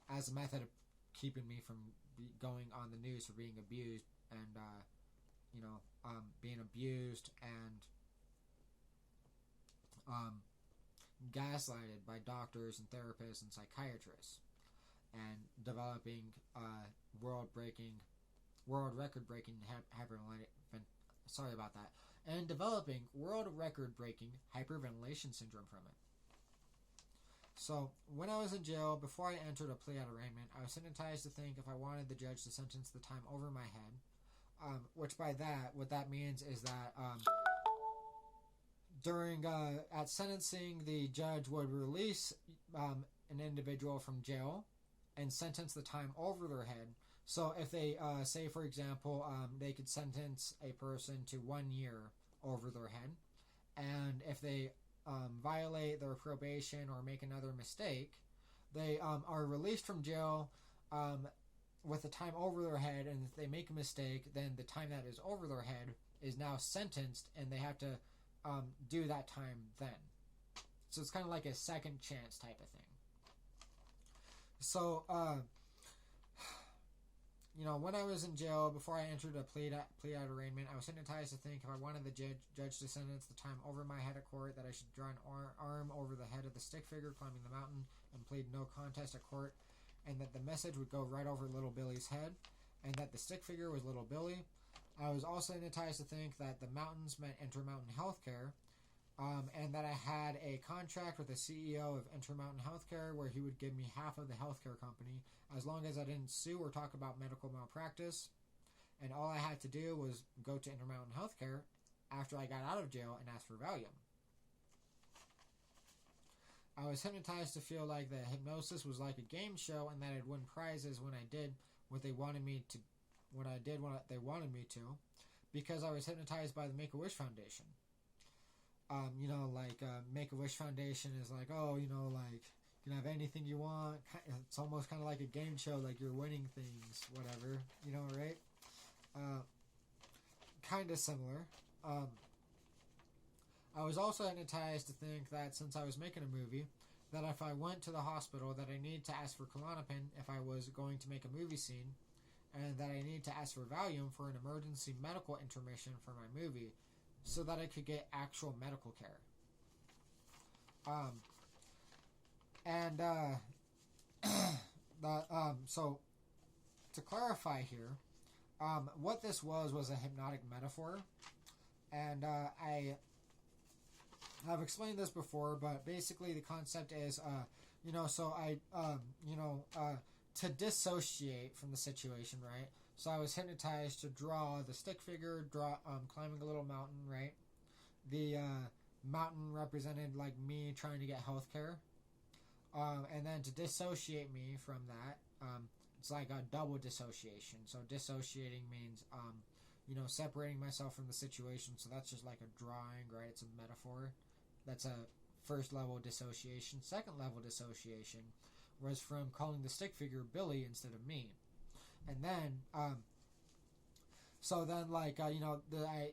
as a method of keeping me from going on the news for being abused and being abused and gaslighted by doctors and therapists and psychiatrists, and developing world record breaking hyperventilation syndrome from it. So, when I was in jail, before I entered a plea at arraignment, I was hypnotized to think if I wanted the judge to sentence the time over my head, which by that, what that means is that at sentencing, the judge would release an individual from jail and sentence the time over their head, So if they say, for example, they could sentence a person to 1 year over their head, and if they violate their probation or make another mistake, they are released from jail with the time over their head, and if they make a mistake, then the time that is over their head is now sentenced, and they have to do that time then. So it's kind of like a second chance type of thing. So, when I was in jail, before I entered a plea out arraignment, I was hypnotized to think if I wanted the judge to sentence the time over my head at court, that I should draw an arm over the head of the stick figure climbing the mountain and plead no contest at court, and that the message would go right over little Billy's head, and that the stick figure was little Billy. I was also hypnotized to think that the mountains meant Intermountain Healthcare, and that I had a contract with the CEO of Intermountain Healthcare where he would give me half of the healthcare company as long as I didn't sue or talk about medical malpractice. And all I had to do was go to Intermountain Healthcare after I got out of jail and ask for Valium. I was hypnotized to feel like the hypnosis was like a game show and that I'd win prizes when I did what they wanted me to, because I was hypnotized by the Make-A-Wish Foundation. Make-A-Wish Foundation is like, you can have anything you want. It's almost kind of like a game show, like you're winning things, whatever, right? Kind of similar. I was also hypnotized to think that since I was making a movie, that if I went to the hospital, that I need to ask for Klonopin if I was going to make a movie scene, and that I need to ask for Valium for an emergency medical intermission for my movie, so that I could get actual medical care. So to clarify here, what this was a hypnotic metaphor, and I've explained this before, but basically the concept is, to dissociate from the situation, right? So I was hypnotized to draw the stick figure, climbing a little mountain, right? The mountain represented like me trying to get health care. And then to dissociate me from that, it's like a double dissociation. So dissociating means, separating myself from the situation. So that's just like a drawing, right? It's a metaphor. That's a first level dissociation. Second level dissociation was from calling the stick figure Billy instead of me. And then,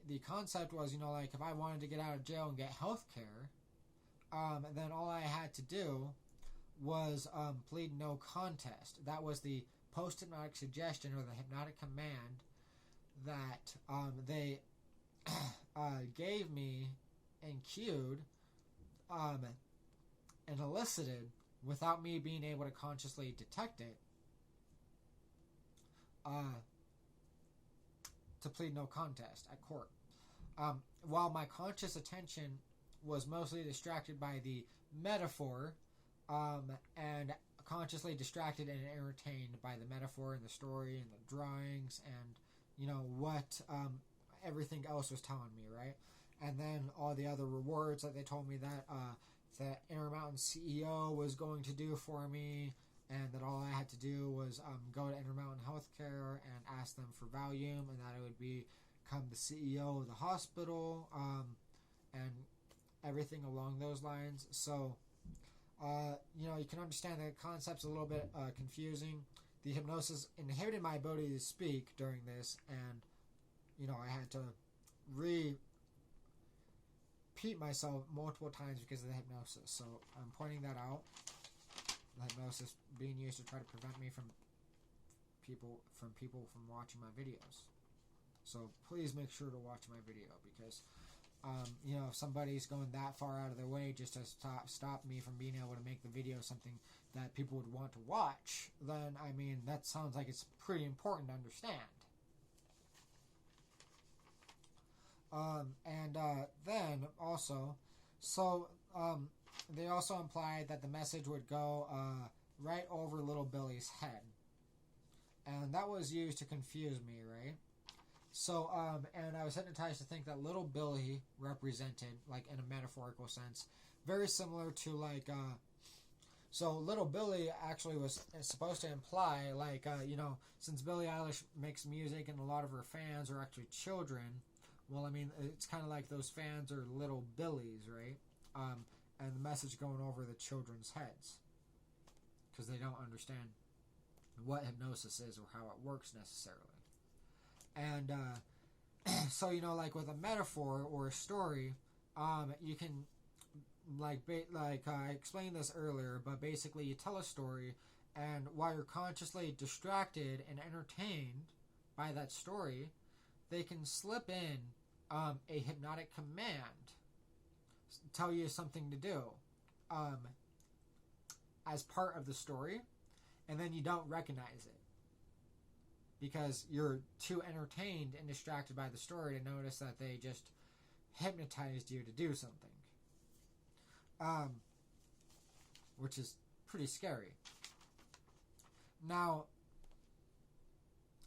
the concept was, if I wanted to get out of jail and get health care, then all I had to do was plead no contest. That was the post-hypnotic suggestion or the hypnotic command that they gave me and cued and elicited without me being able to consciously detect it. To plead no contest at court. While my conscious attention was mostly distracted by the metaphor, and consciously distracted and entertained by the metaphor and the story and the drawings and, what everything else was telling me, right? And then all the other rewards that they told me that the Intermountain CEO was going to do for me, and that all I had to do was go to Intermountain Healthcare and ask them for Valium, and that I would become the CEO of the hospital, and everything along those lines. So, you can understand the concept's a little bit confusing. The hypnosis inhibited my ability to speak during this, and, I had to repeat myself multiple times because of the hypnosis. So I'm pointing that out. The hypnosis being used to try to prevent me from people from watching my videos. So please make sure to watch my video, because if somebody's going that far out of their way just to stop me from being able to make the video something that people would want to watch, then that sounds like it's pretty important to understand. Then also, they also implied that the message would go right over little Billy's head. And that was used to confuse me, right? So, and I was hypnotized to think that little Billy represented, like in a metaphorical sense, very similar to like So Little Billy actually was supposed to imply, like, since Billie Eilish makes music and a lot of her fans are actually children, well, I mean, it's kind of like those fans are little Billies, right? And the message going over the children's heads because they don't understand what hypnosis is or how it works necessarily. And so, like with a metaphor or a story, you can I explained this earlier, but basically you tell a story, and while you're consciously distracted and entertained by that story, they can slip in a hypnotic command, tell you something to do as part of the story, and then you don't recognize it because you're too entertained and distracted by the story to notice that they just hypnotized you to do something. Which is pretty scary. Now,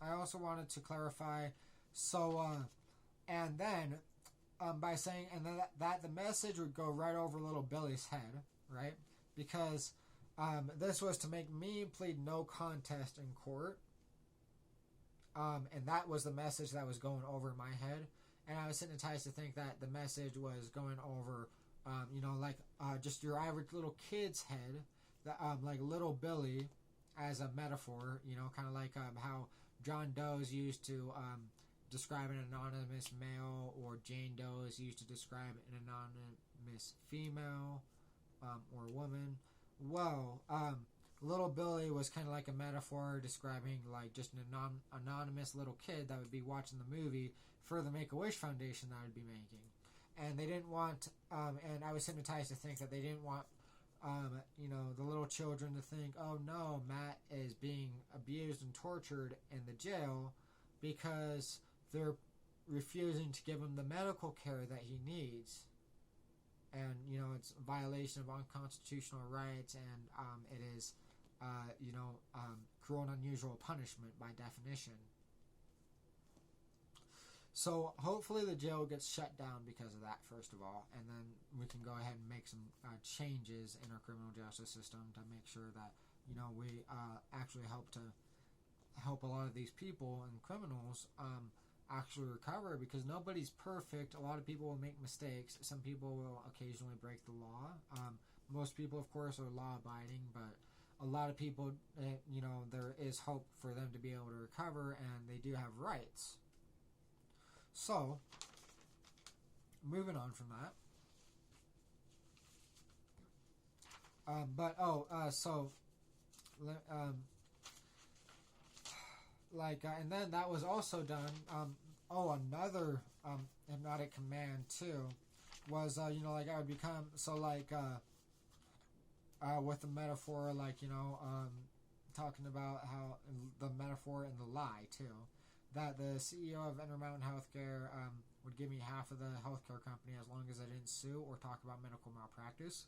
I also wanted to clarify, and then, by saying, and that the message would go right over little Billy's head, right? Because this was to make me plead no contest in court. And that was the message that was going over my head. And I was hypnotized to think that the message was going over just your average little kid's head, that like little Billy as a metaphor, kind of like how John Doe is used to describe an anonymous male, or Jane Doe is used to describe an anonymous female or woman. Well, little Billy was kind of like a metaphor describing like just an anonymous little kid that would be watching the movie for the Make-A-Wish Foundation that I would be making. And they didn't want, and I was hypnotized to think that they didn't want, the little children to think, oh no, Matt is being abused and tortured in the jail because they're refusing to give him the medical care that he needs. And, it's a violation of unconstitutional rights, and it is, cruel and unusual punishment by definition. So hopefully the jail gets shut down because of that, first of all, and then we can go ahead and make some changes in our criminal justice system to make sure that we actually help a lot of these people and criminals actually recover, because nobody's perfect. A lot of people will make mistakes. Some people will occasionally break the law. Most people, of course, are law-abiding, but a lot of people, there is hope for them to be able to recover, and they do have rights. So, moving on from that. And then that was also done. Another hypnotic command too was, I would become, with the metaphor, talking about how the metaphor and the lie too, that the CEO of Intermountain Healthcare would give me half of the healthcare company as long as I didn't sue or talk about medical malpractice.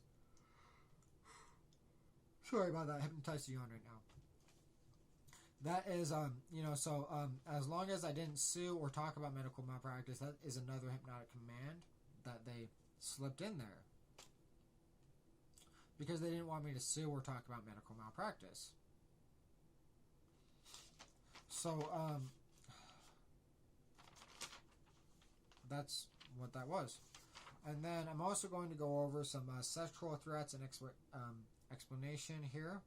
Sorry about that. Hypnotized you on right now. That is, as long as I didn't sue or talk about medical malpractice, that is another hypnotic command that they slipped in there. Because they didn't want me to sue or talk about medical malpractice. So, that's what that was. And then I'm also going to go over some sexual threats and explanation here.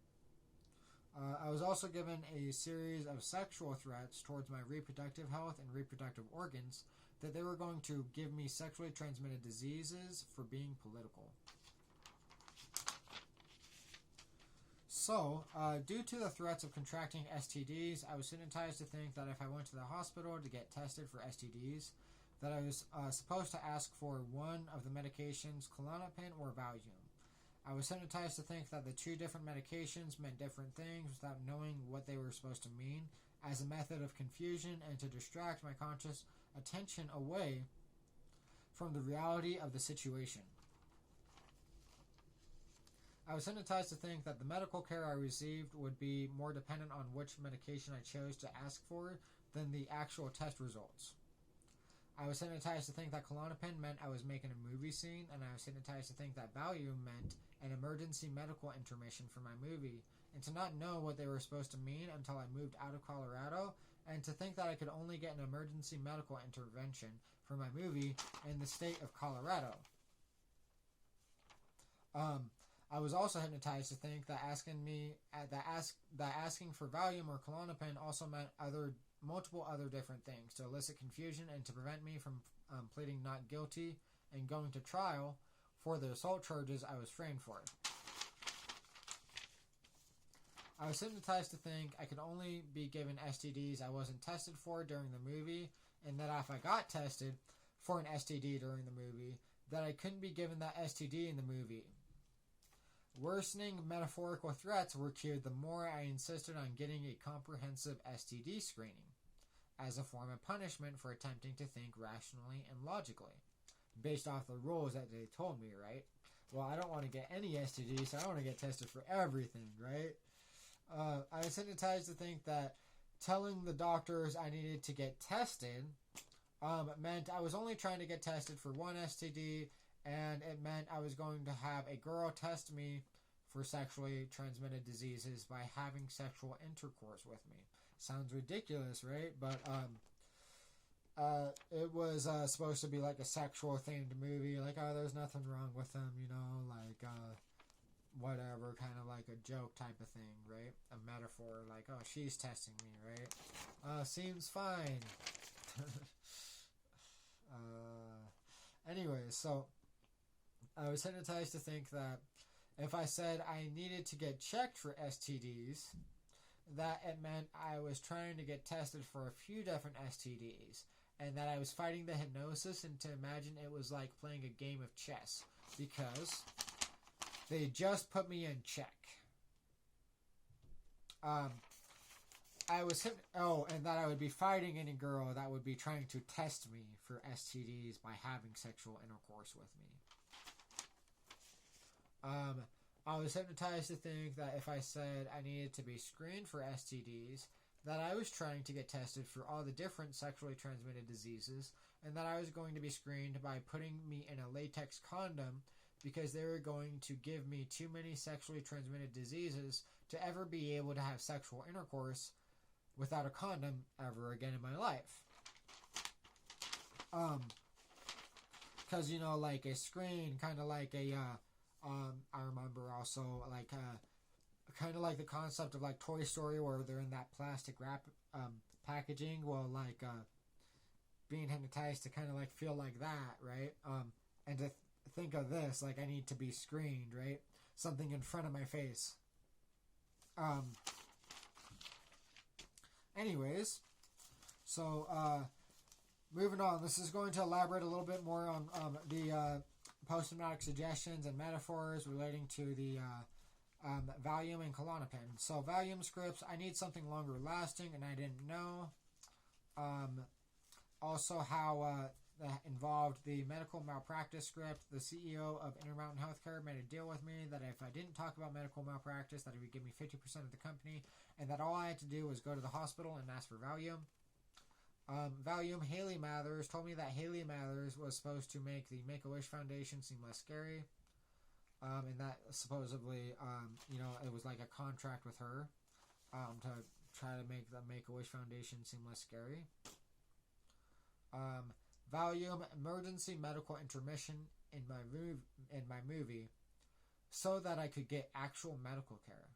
I was also given a series of sexual threats towards my reproductive health and reproductive organs, that they were going to give me sexually transmitted diseases for being political. So, due to the threats of contracting STDs, I was hypnotized to think that if I went to the hospital to get tested for STDs, that I was supposed to ask for one of the medications, Klonopin or Valium. I was hypnotized to think that the two different medications meant different things without knowing what they were supposed to mean, as a method of confusion and to distract my conscious attention away from the reality of the situation. I was hypnotized to think that the medical care I received would be more dependent on which medication I chose to ask for than the actual test results. I was hypnotized to think that Klonopin meant I was making a movie scene, and I was hypnotized to think that Valium meant an emergency medical intermission for my movie, and to not know what they were supposed to mean until I moved out of Colorado, and to think that I could only get an emergency medical intervention for my movie in the state of Colorado. I was also hypnotized to think that asking for Valium or Klonopin also meant multiple other different things to elicit confusion and to prevent me from pleading not guilty and going to trial for the assault charges I was framed for. I was hypnotized to think I could only be given STDs I wasn't tested for during the movie, and that if I got tested for an STD during the movie, that I couldn't be given that STD in the movie. Worsening metaphorical threats were cued the more I insisted on getting a comprehensive STD screening as a form of punishment for attempting to think rationally and logically, based off the rules that they told me, right? Well, I don't want to get any STDs, so I want to get tested for everything, right? I was hypnotized to think that telling the doctors I needed to get tested meant I was only trying to get tested for one STD, and it meant I was going to have a girl test me for sexually transmitted diseases by having sexual intercourse with me. Sounds ridiculous, right? But it was supposed to be like a sexual themed movie. Like, oh, there's nothing wrong with them, you know, like whatever, kind of like a joke type of thing, right? A metaphor, like, oh, she's testing me, right? Seems fine. Anyways, so I was hypnotized to think that if I said I needed to get checked for STDs, that it meant I was trying to get tested for a few different STDs, and that I was fighting the hypnosis, and to imagine it was like playing a game of chess, because they just put me in check. And that I would be fighting any girl that would be trying to test me for STDs by having sexual intercourse with me. I was hypnotized to think that if I said I needed to be screened for STDs, that I was trying to get tested for all the different sexually transmitted diseases, and that I was going to be screened by putting me in a latex condom because they were going to give me too many sexually transmitted diseases to ever be able to have sexual intercourse without a condom ever again in my life. Because, you know, like a screen, kind of like a, I remember also, like, kind of like the concept of, like, Toy Story, where they're in that plastic wrap, packaging, well, like, being hypnotized to kind of, like, feel like that, right? And to think of this, like, I need to be screened, right? Something in front of my face. Anyways, so, moving on, this is going to elaborate a little bit more on, the, post-hypnotic suggestions and metaphors relating to the Valium and Klonopin. So Valium scripts, I need something longer lasting, and I didn't know. Also how that involved the medical malpractice script. The CEO of Intermountain Healthcare made a deal with me that if I didn't talk about medical malpractice, that he would give me 50% of the company, and that all I had to do was go to the hospital and ask for Valium. Valium, Haley Mathers told me that Haley Mathers was supposed to make the Make-A-Wish Foundation seem less scary. And that supposedly, you know, it was like a contract with her to try to make the Make-A-Wish Foundation seem less scary. Valium, emergency medical intermission in my movie so that I could get actual medical care.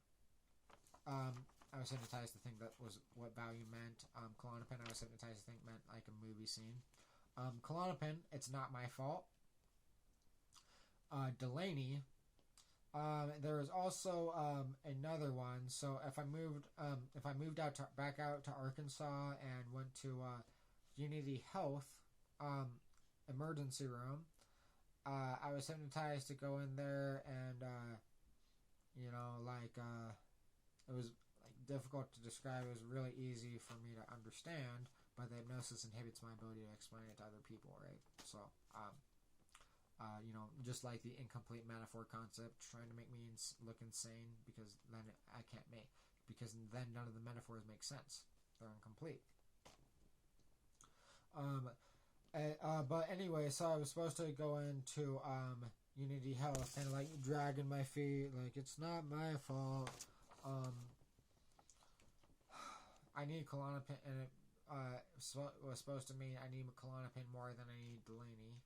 I was hypnotized to think that was what Valium meant. Klonopin, I was hypnotized to think meant like a movie scene. Klonopin, it's not my fault. Delaney, there was also another one. So if I moved back out to Arkansas and went to Unity Health emergency room, I was hypnotized to go in there and you know, like it was difficult to describe. It was really easy for me to understand, but the hypnosis inhibits my ability to explain it to other people, right? So, you know, just like the incomplete metaphor concept, trying to make me look insane, because then because then none of the metaphors make sense. They're incomplete. But anyway, so I was supposed to go into Unity Health, kind of like dragging my feet, like it's not my fault. I need Klonopin, and it was supposed to mean I need Klonopin more than I need Delaney.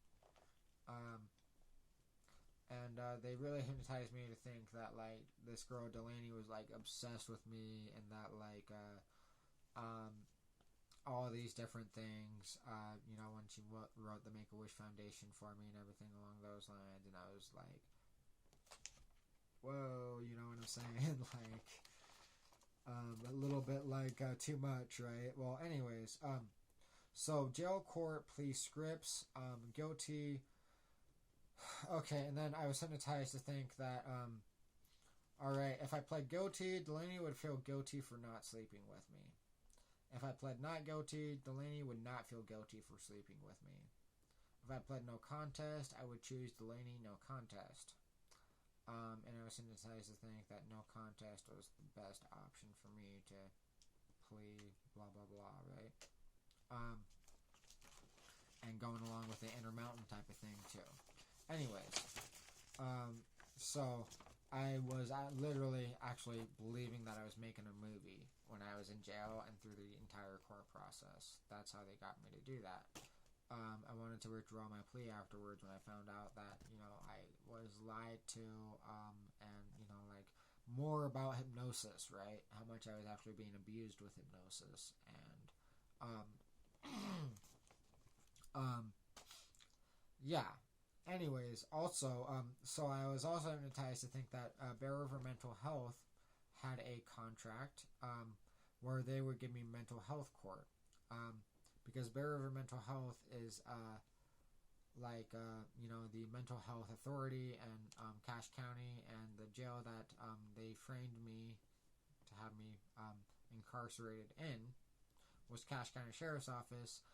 And they really hypnotized me to think that like this girl Delaney was like obsessed with me, and that like all these different things. You know, when she wrote the Make-A-Wish Foundation for me and everything along those lines, and I was like, whoa, you know what I'm saying? Like a little bit like too much, right? Well, anyways, so jail court plea scripts, guilty. Okay, and then I was hypnotized to think that, alright, if I pled guilty, Delaney would feel guilty for not sleeping with me. If I pled not guilty, Delaney would not feel guilty for sleeping with me. If I pled no contest, I would choose Delaney no contest. And I was hypnotized to think that no contest was the best option for me to plea, blah, blah, blah, right? And going along with the Intermountain type of thing, too. Anyways, so I was literally actually believing that I was making a movie when I was in jail and through the entire court process. That's how they got me to do that. I wanted to withdraw my plea afterwards when I found out that, you know, I was lied to, and, you know, like, more about hypnosis, right? How much I was actually being abused with hypnosis, and, yeah. Anyways, also, so I was also hypnotized to think that Bear River Mental Health had a contract where they would give me mental health court. Because Bear River Mental Health is you know, the mental health authority and Cache County, and the jail that they framed me to have me incarcerated in was Cache County Sheriff's Office.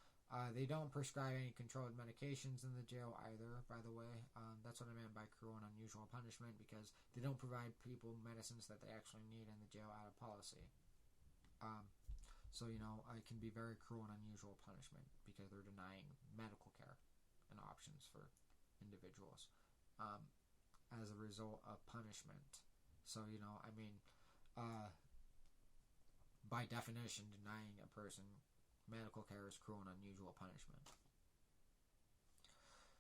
They don't prescribe any controlled medications in the jail either, by the way. That's what I meant by cruel and unusual punishment, because they don't provide people medicines that they actually need in the jail out of policy. So, you know, it can be very cruel and unusual punishment because they're denying medical care and options for individuals as a result of punishment. So, you know, I mean, by definition, denying a person medical care is cruel and unusual punishment.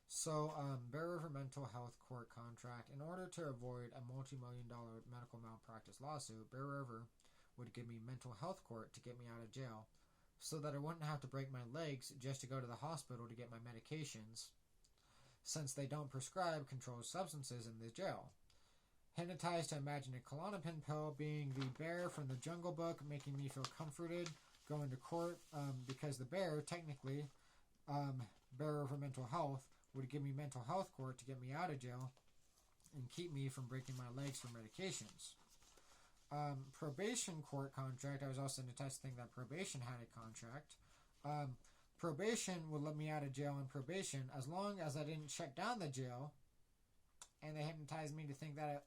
So, Bear River Mental Health Court contract. In order to avoid a multi-million-dollar medical malpractice lawsuit, Bear River would give me mental health court to get me out of jail, so that I wouldn't have to break my legs just to go to the hospital to get my medications, since they don't prescribe controlled substances in the jail. Hypnotized to imagine a Klonopin pill being the bear from the Jungle Book, making me feel comforted, going to court, because the bear, technically, Bear River Mental Health, would give me mental health court to get me out of jail and keep me from breaking my legs for medications. Probation court contract. I was also hypnotized to think that probation had a contract. Probation would let me out of jail on probation as long as I didn't shut down the jail, and they hypnotized me to think that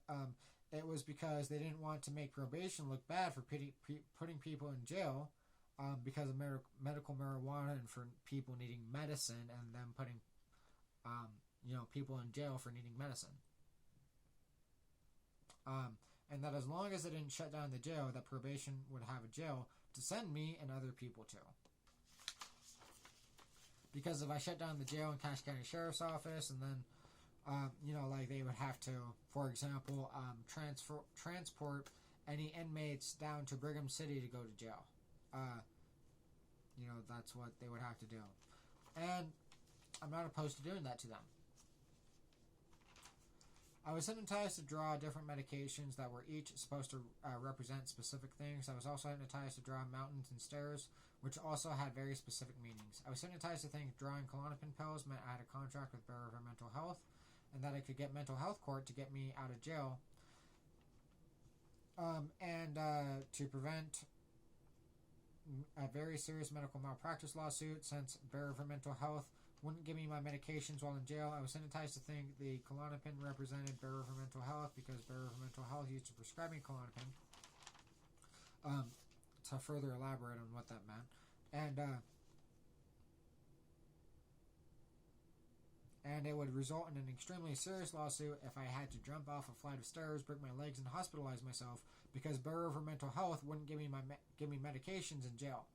it was because they didn't want to make probation look bad for putting people in jail because of medical marijuana and for people needing medicine, and them putting you know, people in jail for needing medicine. And that as long as it didn't shut down the jail, that probation would have a jail to send me and other people to. Because if I shut down the jail in Cache County Sheriff's Office, and then, you know, like they would have to, for example, transport any inmates down to Brigham City to go to jail. You know, that's what they would have to do. And I'm not opposed to doing that to them. I was hypnotized to draw different medications that were each supposed to represent specific things. I was also hypnotized to draw mountains and stairs, which also had very specific meanings. I was hypnotized to think drawing Klonopin pills meant I had a contract with Bear River Mental Health, and that I could get mental health court to get me out of jail, and to prevent a very serious medical malpractice lawsuit, since Bear River Mental Health wouldn't give me my medications while in jail. I was hypnotized to think the Klonopin represented Bear River Mental Health, because Bear River Mental Health used to prescribe me Klonopin. To further elaborate on what that meant. And and it would result in an extremely serious lawsuit if I had to jump off a flight of stairs, break my legs, and hospitalize myself because Bureau of Mental Health wouldn't give me medications in jail.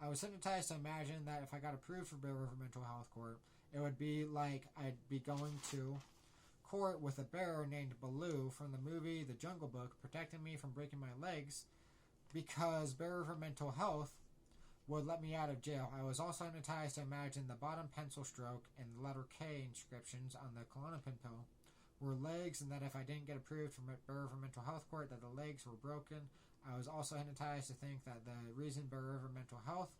I was hypnotized to imagine that if I got approved for Bureau of Mental Health court, it would be like I'd be going to court with a bear named Baloo from the movie The Jungle Book protecting me from breaking my legs because Bureau of Mental Health would let me out of jail. I was also hypnotized to imagine the bottom pencil stroke and the letter K inscriptions on the Klonopin pill were legs, and that if I didn't get approved from Bureau of Mental Health court that the legs were broken. I was also hypnotized to think that the reason Bureau of Mental Health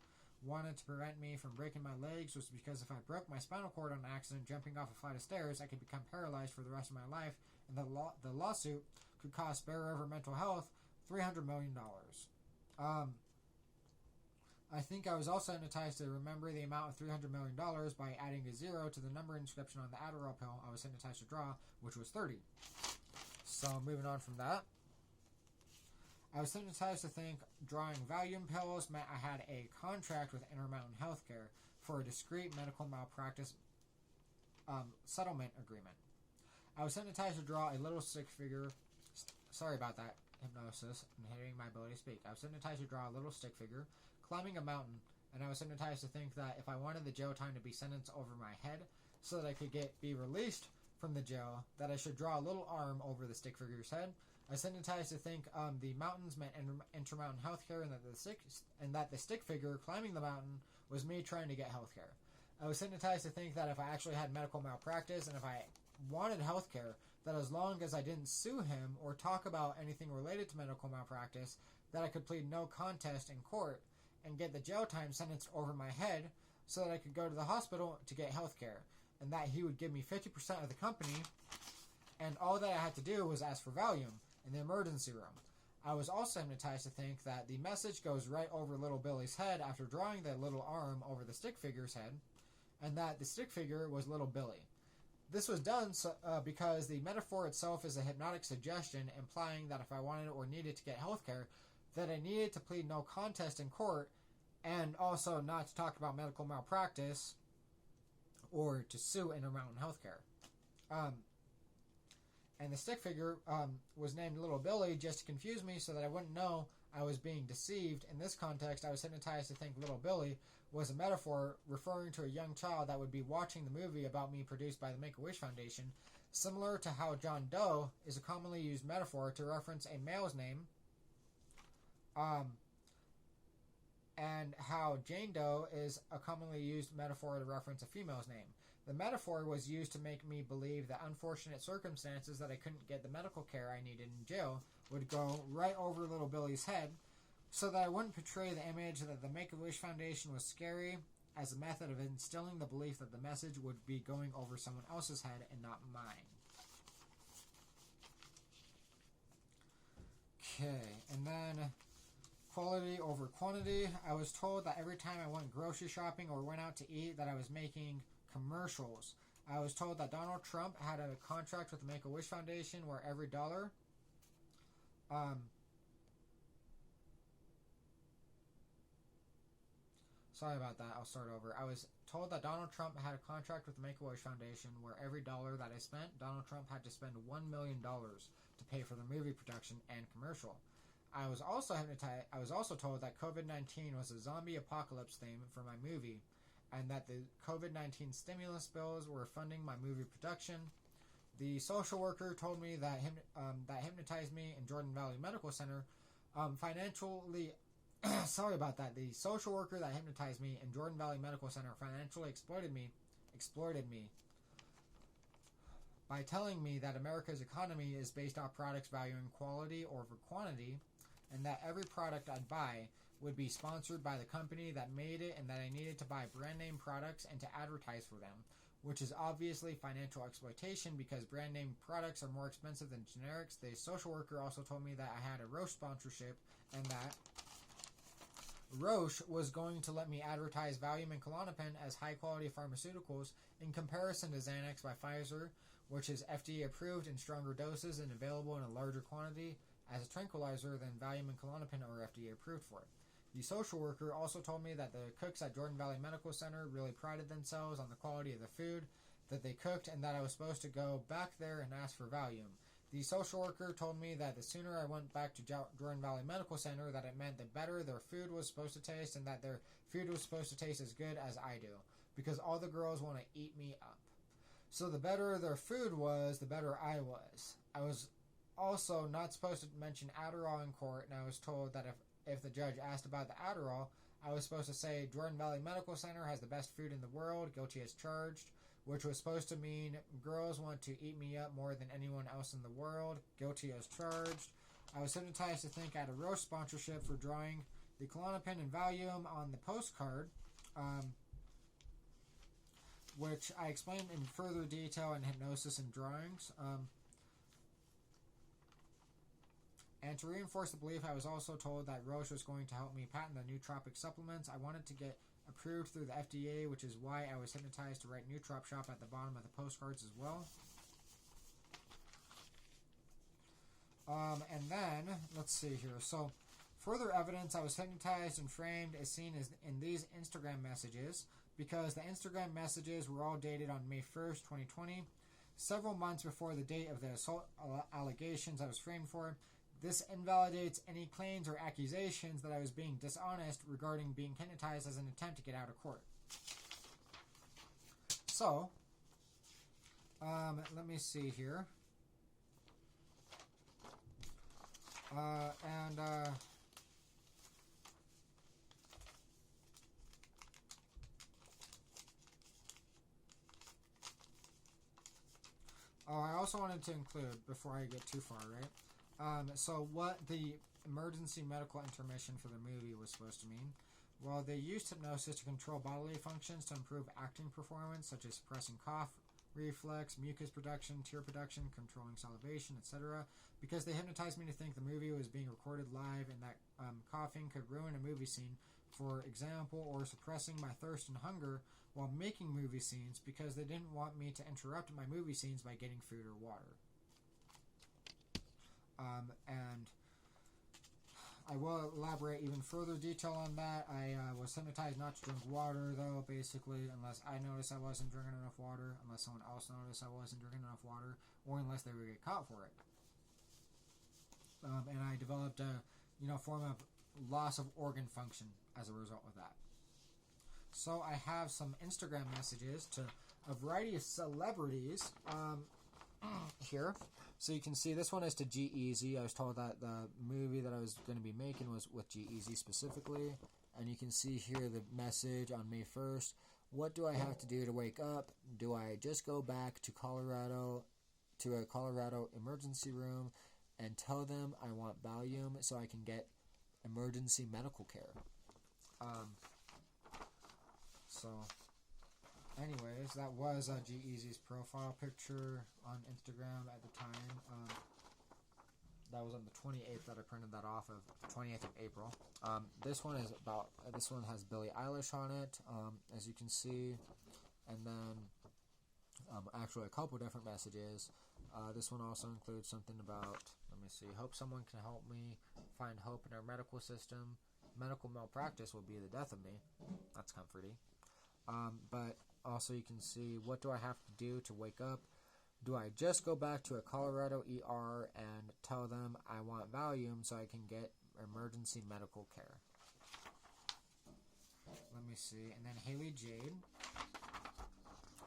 wanted to prevent me from breaking my legs was because if I broke my spinal cord on accident jumping off a flight of stairs, I could become paralyzed for the rest of my life, and the lawsuit could cost Bureau of Mental Health $300 million. I think I was also hypnotized to remember the amount of $300 million by adding a 0 to the number inscription on the Adderall pill I was hypnotized to draw, which was 30. So moving on from that, I was hypnotized to think drawing Valium pills meant I had a contract with Intermountain Healthcare for a discrete medical malpractice settlement agreement. I was hypnotized to draw a little stick figure. Sorry about that, hypnosis, and hitting my ability to speak. I was hypnotized to draw a little stick figure climbing a mountain, and I was hypnotized to think that if I wanted the jail time to be sentenced over my head so that I could be released from the jail, that I should draw a little arm over the stick figure's head. I was hypnotized to think the mountains meant Intermountain Healthcare, and that the stick figure climbing the mountain was me trying to get healthcare. I was hypnotized to think that if I actually had medical malpractice and if I wanted healthcare, that as long as I didn't sue him or talk about anything related to medical malpractice, that I could plead no contest in court and get the jail time sentenced over my head so that I could go to the hospital to get health care, and that he would give me 50% of the company, and all that I had to do was ask for Valium in the emergency room. I was also hypnotized to think that the message goes right over little Billy's head after drawing the little arm over the stick figure's head, and that the stick figure was little Billy. This was done because the metaphor itself is a hypnotic suggestion implying that if I wanted or needed to get health care, that I needed to plead no contest in court and also not to talk about medical malpractice or to sue Intermountain Healthcare. And the stick figure was named Little Billy just to confuse me so that I wouldn't know I was being deceived. In this context, I was hypnotized to think Little Billy was a metaphor referring to a young child that would be watching the movie about me produced by the Make-A-Wish Foundation, similar to how John Doe is a commonly used metaphor to reference a male's name, and how Jane Doe is a commonly used metaphor to reference a female's name. The metaphor was used to make me believe that unfortunate circumstances that I couldn't get the medical care I needed in jail would go right over little Billy's head, so that I wouldn't portray the image that the Make-A-Wish Foundation was scary as a method of instilling the belief that the message would be going over someone else's head and not mine. Okay, and then quality over quantity. I was told that every time I went grocery shopping or went out to eat that I was making commercials. I was told that Donald Trump had a contract with the Make-A-Wish Foundation where every dollar sorry about that, I'll start over. I was told that Donald Trump had a contract with the Make-A-Wish Foundation where every dollar that I spent, Donald Trump had to spend $1 million to pay for the movie production and commercial. I was also told that COVID-19 was a zombie apocalypse theme for my movie, and that the COVID-19 stimulus bills were funding my movie production. The social worker told me that hypnotized me in Jordan Valley Medical Center financially. Sorry about that. The social worker that hypnotized me in Jordan Valley Medical Center financially exploited me by telling me that America's economy is based off products valuing quality over quantity, and that every product I'd buy would be sponsored by the company that made it, and that I needed to buy brand name products and to advertise for them, which is obviously financial exploitation because brand name products are more expensive than generics. The social worker also told me that I had a Roche sponsorship and that Roche was going to let me advertise Valium and Klonopin as high-quality pharmaceuticals in comparison to Xanax by Pfizer, which is FDA approved in stronger doses and available in a larger quantity as a tranquilizer than Valium and Klonopin are FDA approved for. The social worker also told me that the cooks at Jordan Valley Medical Center really prided themselves on the quality of the food, that they cooked and that I was supposed to go back there and ask for Valium. The social worker told me that the sooner I went back to Jordan Valley Medical Center, that it meant the better their food was supposed to taste and that their food was supposed to taste as good as I do, because all the girls want to eat me up. So the better their food was, the better I was. I was also not supposed to mention Adderall in court, and I was told that if the judge asked about the Adderall, I was supposed to say Jordan Valley Medical Center has the best food in the world, guilty as charged, which was supposed to mean girls want to eat me up more than anyone else in the world, guilty as charged. I was hypnotized to think I had a Roche sponsorship for drawing the Klonopin and Valium on the postcard, which I explained in further detail in Hypnosis and Drawings. And to reinforce the belief, I was also told that Roche was going to help me patent the nootropic supplements. I wanted to get approved through the FDA, which is why I was hypnotized to write Nootrop Shop at the bottom of the postcards as well. And then, let's see here. So, further evidence I was hypnotized and framed is seen as in these Instagram messages, because the Instagram messages were all dated on May 1st, 2020, several months before the date of the assault allegations I was framed for. This invalidates any claims or accusations that I was being dishonest regarding being hypnotized as an attempt to get out of court. So, let me see here. I also wanted to include, before I get too far, right? So what the emergency medical intermission for the movie was supposed to mean. Well, they used hypnosis to control bodily functions to improve acting performance, such as suppressing cough, reflex, mucus production, tear production, controlling salivation, etc. Because they hypnotized me to think the movie was being recorded live and that coughing could ruin a movie scene, for example, or suppressing my thirst and hunger while making movie scenes, because they didn't want me to interrupt my movie scenes by getting food or water. And I will elaborate even further detail on that. I was hypnotized not to drink water, though, basically, unless I noticed I wasn't drinking enough water, unless someone else noticed I wasn't drinking enough water, or unless they would get caught for it. And I developed a form of loss of organ function as a result of that. So I have some Instagram messages to a variety of celebrities here. So you can see this one is to G-Eazy. I was told that the movie that I was going to be making was with G-Eazy specifically. And you can see here the message on May 1st. What do I have to do to wake up? Do I just go back to a Colorado emergency room and tell them I want Valium so I can get emergency medical care? Anyways, that was G-Eazy's profile picture on Instagram at the time. That was on the 28th that I printed that off of, 28th of April. This one has Billie Eilish on it, as you can see. And then, actually a couple different messages. This one also includes something about, let me see, hope someone can help me find hope in our medical system. Medical malpractice will be the death of me. That's comforting. But also you can see, what do I have to do to wake up? Do I just go back to a Colorado ER and tell them I want Valium so I can get emergency medical care? Let me see. And then Haley Jade.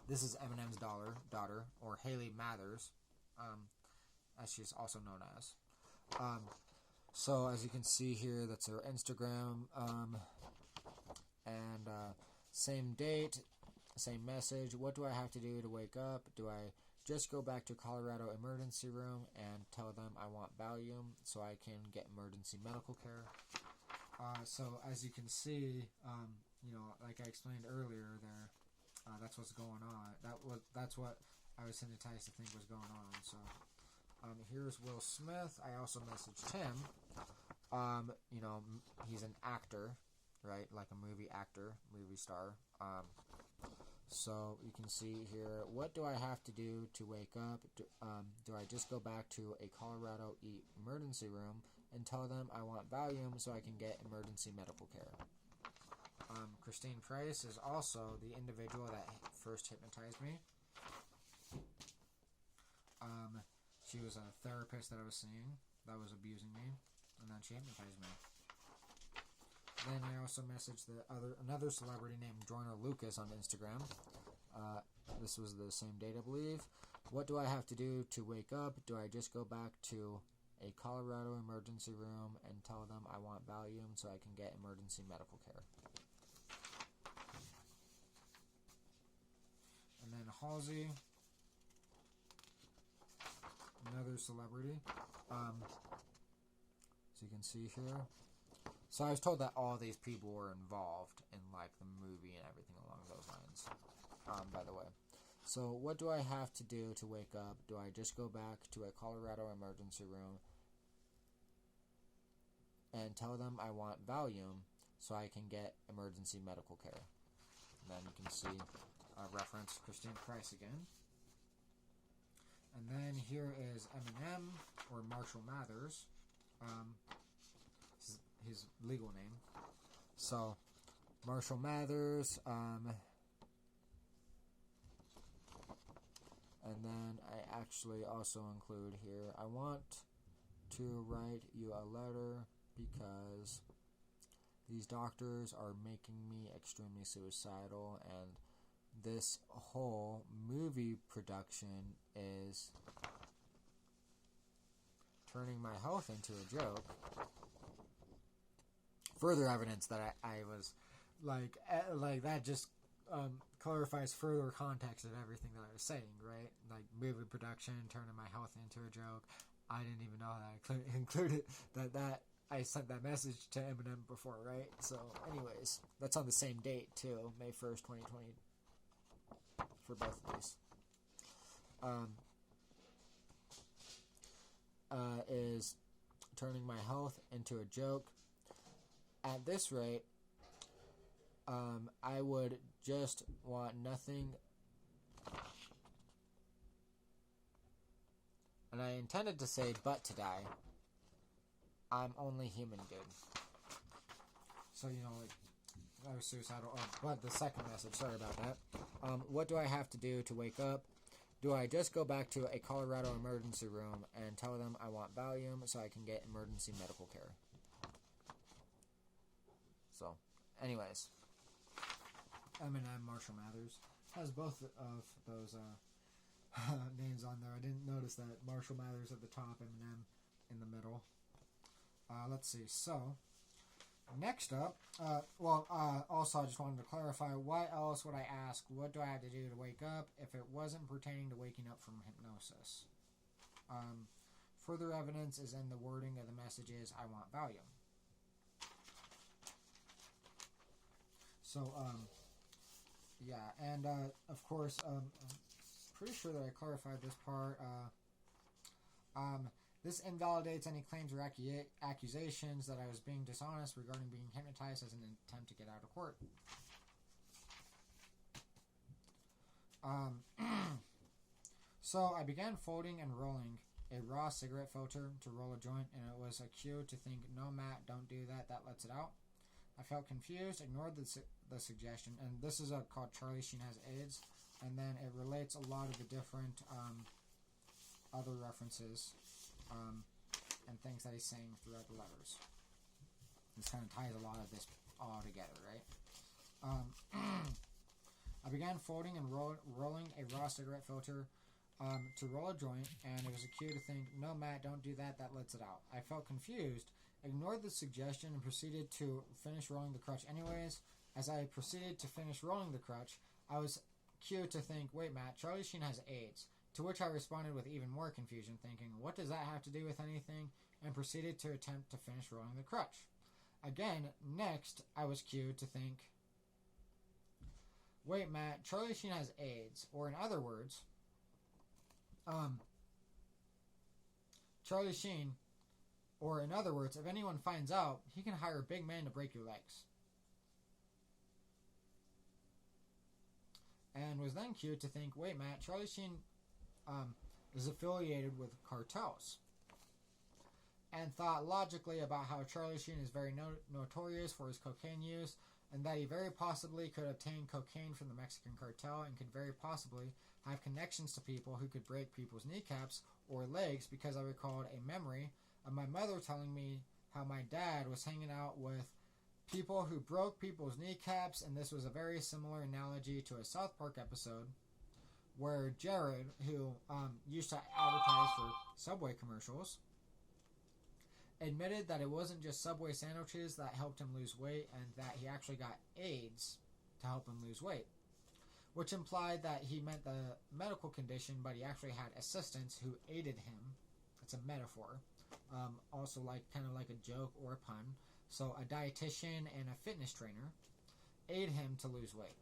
This is Eminem's daughter, or Haley Mathers, as she's also known as. So as you can see here, that's her Instagram. And same date, same message. What do I have to do to wake up? Do I just go back to Colorado emergency room and tell them I want Valium so I can get emergency medical care? So as you can see, like I explained earlier there, that's what's going on. That's what I was hypnotized to think was going on. So here's Will Smith. I also messaged him. He's an actor, right? Like a movie actor, movie star. So you can see here, what do I have to do to wake up? Do I just go back to a Colorado emergency room and tell them I want Valium so I can get emergency medical care? Christine Price is also the individual that first hypnotized me. She was a therapist that I was seeing that was abusing me, and then she hypnotized me. Then I also messaged another celebrity named Joyner Lucas on Instagram. This was the same date, I believe. What do I have to do to wake up? Do I just go back to a Colorado emergency room and tell them I want Valium so I can get emergency medical care? And then Halsey, another celebrity. So you can see here. So I was told that all these people were involved in like the movie and everything along those lines. By the way. So what do I have to do to wake up? Do I just go back to a Colorado emergency room and tell them I want Valium so I can get emergency medical care? And then you can see reference Christine Price again. And then here is Eminem, or Marshall Mathers, his legal name. So, Marshall Mathers, and then I actually also include here, I want to write you a letter because these doctors are making me extremely suicidal, and this whole movie production is turning my health into a joke. Further evidence that I was like that just clarifies further context of everything that I was saying, right? Like movie production, turning my health into a joke. I didn't even know that I included that I sent that message to Eminem before, right? So anyways, that's on the same date too, May 1st, 2020, for both of these. Is turning my health into a joke. At this rate, I would just want nothing. And I intended to say but to die. I'm only human, dude. So, you know, like, I was suicidal. Oh, but the second message, sorry about that. What do I have to do to wake up? Do I just go back to a Colorado emergency room and tell them I want Valium so I can get emergency medical care? So, anyways, Eminem, Marshall Mathers has both of those names on there. I didn't notice that Marshall Mathers at the top, Eminem in the middle. Let's see. So, next up, also I just wanted to clarify, why else would I ask, what do I have to do to wake up if it wasn't pertaining to waking up from hypnosis? Further evidence is in the wording of the messages, I want Valium. So, yeah, and of course, I'm pretty sure that I clarified this part. This invalidates any claims or accusations that I was being dishonest regarding being hypnotized as an attempt to get out of court. So I began folding and rolling a raw cigarette filter to roll a joint, and it was a cue to think, no, Matt, don't do that, that lets it out. I felt confused, ignored the suggestion, and this is called Charlie Sheen Has AIDS, and then it relates a lot of the different other references and things that he's saying throughout the letters. This kind of ties a lot of this all together, right? I began folding and rolling a raw cigarette filter to roll a joint, and it was a cue to think, no, Matt, don't do that, that lets it out. I felt confused, ignored the suggestion, and proceeded to finish rolling the crutch anyways. As I proceeded to finish rolling the crutch, I was cued to think, wait, Matt, Charlie Sheen has AIDS. To which I responded with even more confusion, thinking, what does that have to do with anything? And proceeded to attempt to finish rolling the crutch. Again, next, I was cued to think, wait, Matt, Charlie Sheen has AIDS. Or in other words, Charlie Sheen, or in other words, if anyone finds out, he can hire a big man to break your legs. And was then cued to think, wait, Matt, Charlie Sheen is affiliated with cartels. and thought logically about how Charlie Sheen is very notorious for his cocaine use, and that he very possibly could obtain cocaine from the Mexican cartel and could very possibly have connections to people who could break people's kneecaps or legs, because I recalled a memory of my mother telling me how my dad was hanging out with people who broke people's kneecaps, and this was a very similar analogy to a South Park episode where Jared, who used to advertise for Subway commercials, admitted that it wasn't just Subway sandwiches that helped him lose weight, and that he actually got AIDS to help him lose weight, which implied that he meant the medical condition, but he actually had assistants who aided him. It's a metaphor. Also kind of like a joke or a pun. So a dietitian and a fitness trainer aid him to lose weight.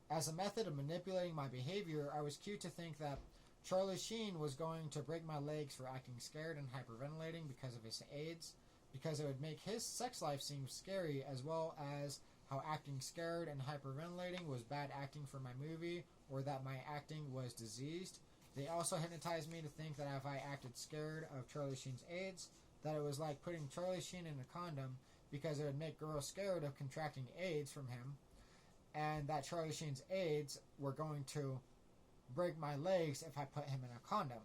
As a method of manipulating my behavior, I was cute to think that Charlie Sheen was going to break my legs for acting scared and hyperventilating because of his AIDS, because it would make his sex life seem scary, as well as how acting scared and hyperventilating was bad acting for my movie, or that my acting was diseased. They also hypnotized me to think that if I acted scared of Charlie Sheen's AIDS, that it was like putting Charlie Sheen in a condom, because it would make girls scared of contracting AIDS from him, and that Charlie Sheen's AIDS were going to break my legs if I put him in a condom.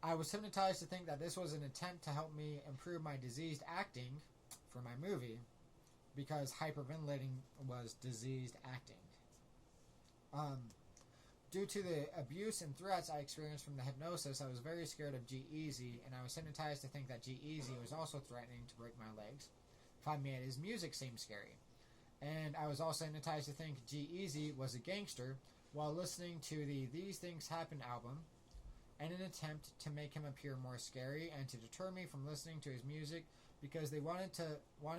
I was hypnotized to think that this was an attempt to help me improve my diseased acting for my movie, because hyperventilating was diseased acting. Due to the abuse and threats I experienced from the hypnosis, I was very scared of G-Eazy, and I was hypnotized to think that G-Eazy was also threatening to break my legs if I made his music seem scary. And I was also hypnotized to think G-Eazy was a gangster while listening to the These Things Happen album, in an attempt to make him appear more scary and to deter me from listening to his music, because they wanted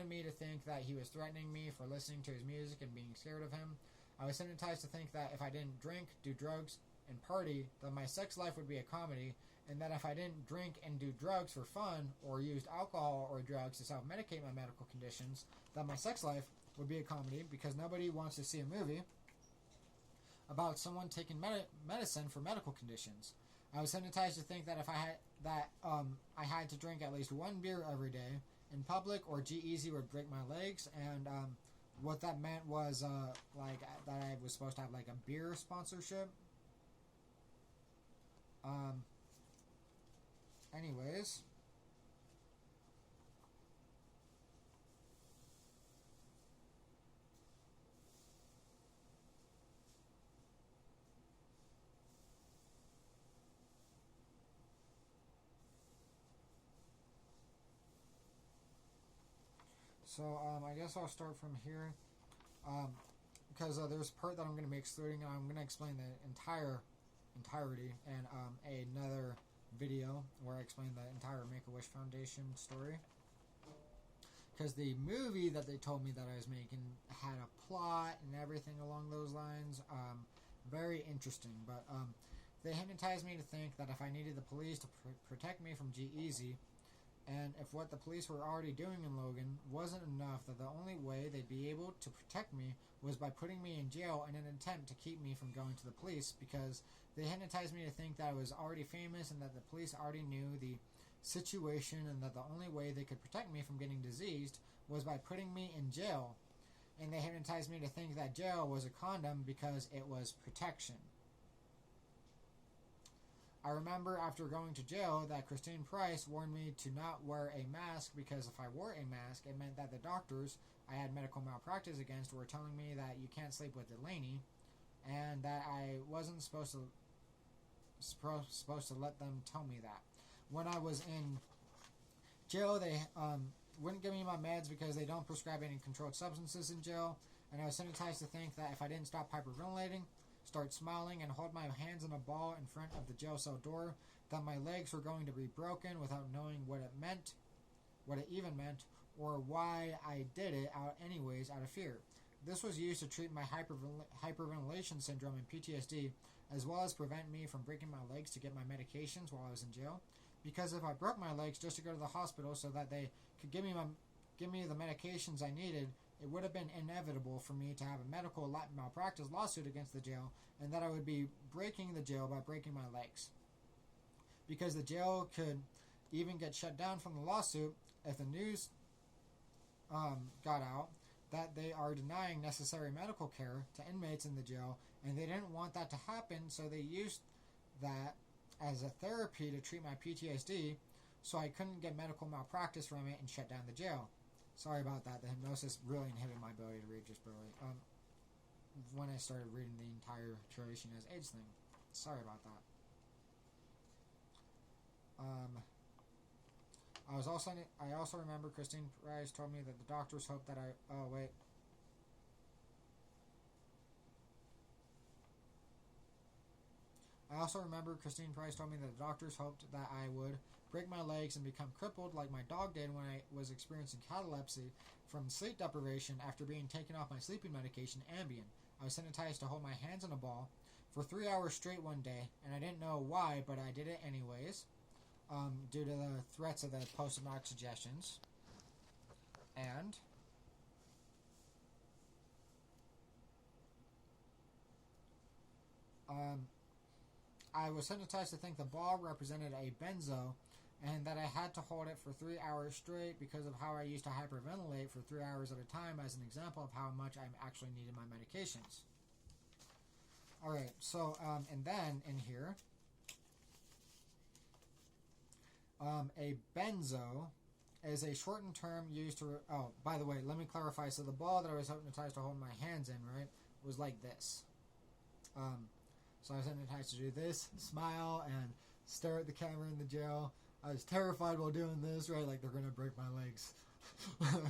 me to think that he was threatening me for listening to his music and being scared of him. I was hypnotized to think that if I didn't drink, do drugs, and party, that my sex life would be a comedy, and that if I didn't drink and do drugs for fun, or used alcohol or drugs to self-medicate my medical conditions, that my sex life would be a comedy, because nobody wants to see a movie about someone taking medicine for medical conditions. I was hypnotized to think that if I had to drink at least one beer every day in public, or G-Eazy would break my legs, and what that meant was that I was supposed to have like a beer sponsorship. Anyways. So, I guess I'll start from here, because there's a part that I'm going to be excluding, and I'm going to explain the entirety in another video where I explain the entire Make-A-Wish Foundation story. Because the movie that they told me that I was making had a plot and everything along those lines, very interesting, but they hypnotized me to think that if I needed the police to protect me from G-Eazy, and if what the police were already doing in Logan wasn't enough, that the only way they'd be able to protect me was by putting me in jail in an attempt to keep me from going to the police, because they hypnotized me to think that I was already famous and that the police already knew the situation, and that the only way they could protect me from getting diseased was by putting me in jail. And they hypnotized me to think that jail was a condom because it was protection. I remember after going to jail that Christine Price warned me to not wear a mask, because if I wore a mask, it meant that the doctors I had medical malpractice against were telling me that you can't sleep with Delaney, and that I wasn't supposed to let them tell me that. When I was in jail, they wouldn't give me my meds because they don't prescribe any controlled substances in jail, and I was hypnotized to think that if I didn't stop hyperventilating, start smiling, and hold my hands in a ball in front of the jail cell door, that my legs were going to be broken without knowing what it even meant, or why I did it out of fear. This was used to treat my hyperventilation syndrome and PTSD, as well as prevent me from breaking my legs to get my medications while I was in jail. Because if I broke my legs just to go to the hospital so that they could give me the medications I needed, it would have been inevitable for me to have a medical malpractice lawsuit against the jail, and that I would be breaking the jail by breaking my legs. because the jail could even get shut down from the lawsuit if the news got out that they are denying necessary medical care to inmates in the jail, and they didn't want that to happen, so they used that as a therapy to treat my PTSD, so I couldn't get medical malpractice from it and shut down the jail. Sorry about that. The hypnosis really inhibited my ability to read just barely. When I started reading the entire Creation as AIDS thing. Sorry about that. I also remember Christine Price told me that the doctors hoped that I also remember Christine Price told me that the doctors hoped that I would break my legs and become crippled like my dog did when I was experiencing catalepsy from sleep deprivation after being taken off my sleeping medication, Ambien. I was hypnotized to hold my hands on a ball for 3 hours straight one day, and I didn't know why, but I did it anyways, due to the threats of the post-hypnotic suggestions. And I was hypnotized to think the ball represented a benzo, and that I had to hold it for 3 hours straight because of how I used to hyperventilate for 3 hours at a time as an example of how much I actually needed my medications. Alright, so, and then in here, a benzo is a shortened term used to, by the way, let me clarify. So the ball that I was hypnotized to hold my hands in, right, was like this. So I was hypnotized to do this, smile, and stare at the camera in the jail. I was terrified while doing this, right? Like, they're going to break my legs,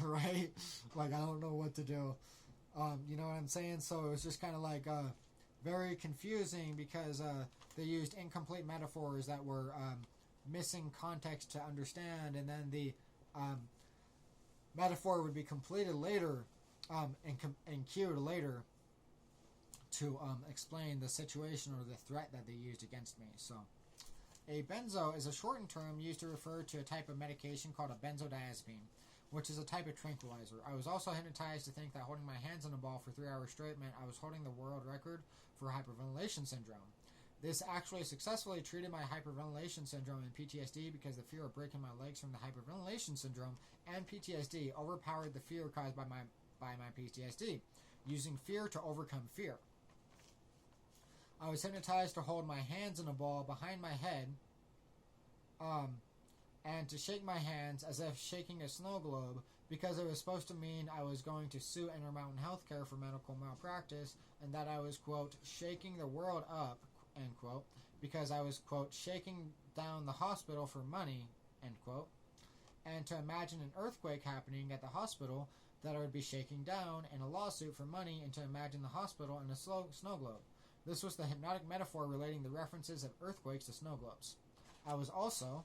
right? Like, I don't know what to do. You know what I'm saying? So it was just kind of like very confusing because they used incomplete metaphors that were missing context to understand, and then the metaphor would be completed later and cued later to explain the situation or the threat that they used against me. So, a benzo is a shortened term used to refer to a type of medication called a benzodiazepine, which is a type of tranquilizer. I was also hypnotized to think that holding my hands on a ball for 3 hours straight meant I was holding the world record for hyperventilation syndrome. This actually successfully treated my hyperventilation syndrome and PTSD because the fear of breaking my legs from the hyperventilation syndrome and PTSD overpowered the fear caused by my PTSD, using fear to overcome fear. I was hypnotized to hold my hands in a ball behind my head and to shake my hands as if shaking a snow globe because it was supposed to mean I was going to sue Intermountain Healthcare for medical malpractice and that I was, quote, shaking the world up, end quote, because I was, quote, shaking down the hospital for money, end quote, and to imagine an earthquake happening at the hospital that I would be shaking down and a lawsuit for money, and to imagine the hospital in a snow globe. This was the hypnotic metaphor relating the references of earthquakes to snow globes. I was also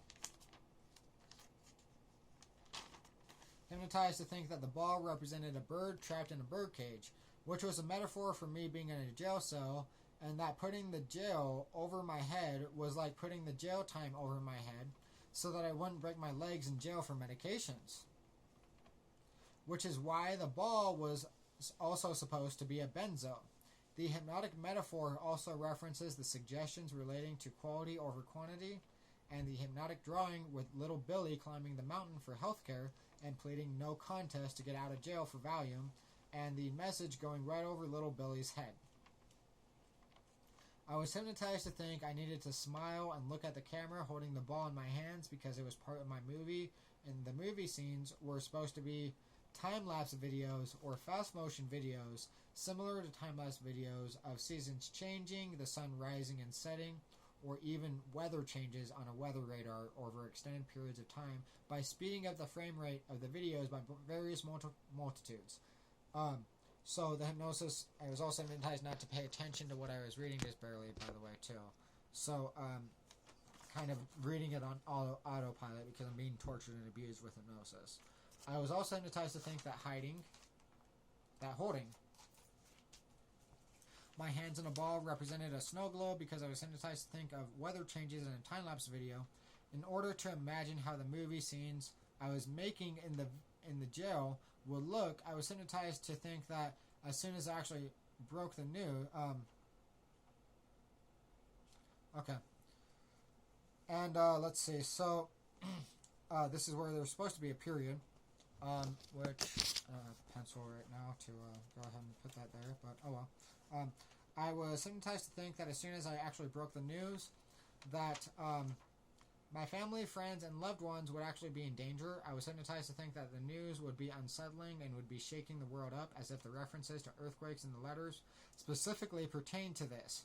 hypnotized to think that the ball represented a bird trapped in a bird cage, which was a metaphor for me being in a jail cell, and that putting the jail over my head was like putting the jail time over my head so that I wouldn't break my legs in jail for medications. Which is why the ball was also supposed to be a benzo. The hypnotic metaphor also references the suggestions relating to quality over quantity, and the hypnotic drawing with little Billy climbing the mountain for healthcare and pleading no contest to get out of jail for Valium, and the message going right over little Billy's head. I was hypnotized to think I needed to smile and look at the camera holding the ball in my hands because it was part of my movie, and the movie scenes were supposed to be time-lapse videos or fast-motion videos similar to time-lapse videos of seasons changing, the sun rising and setting, or even weather changes on a weather radar over extended periods of time by speeding up the frame rate of the videos by various multitudes. So the hypnosis, I was also hypnotized not to pay attention to what I was reading just barely, by the way, too. So, kind of reading it on autopilot because I'm being tortured and abused with hypnosis. I was also hypnotized to think that holding my hands in a ball represented a snow globe because I was hypnotized to think of weather changes in a time-lapse video in order to imagine how the movie scenes I was making in the jail would look. I was hypnotized to think that as soon as I actually broke the news, And let's see. So this is where there's supposed to be a period, which I don't have a pencil right now to go ahead and put that there. But oh well. I was hypnotized to think that as soon as I actually broke the news, that my family, friends, and loved ones would actually be in danger. I was hypnotized to think that the news would be unsettling and would be shaking the world up, as if the references to earthquakes in the letters specifically pertained to this.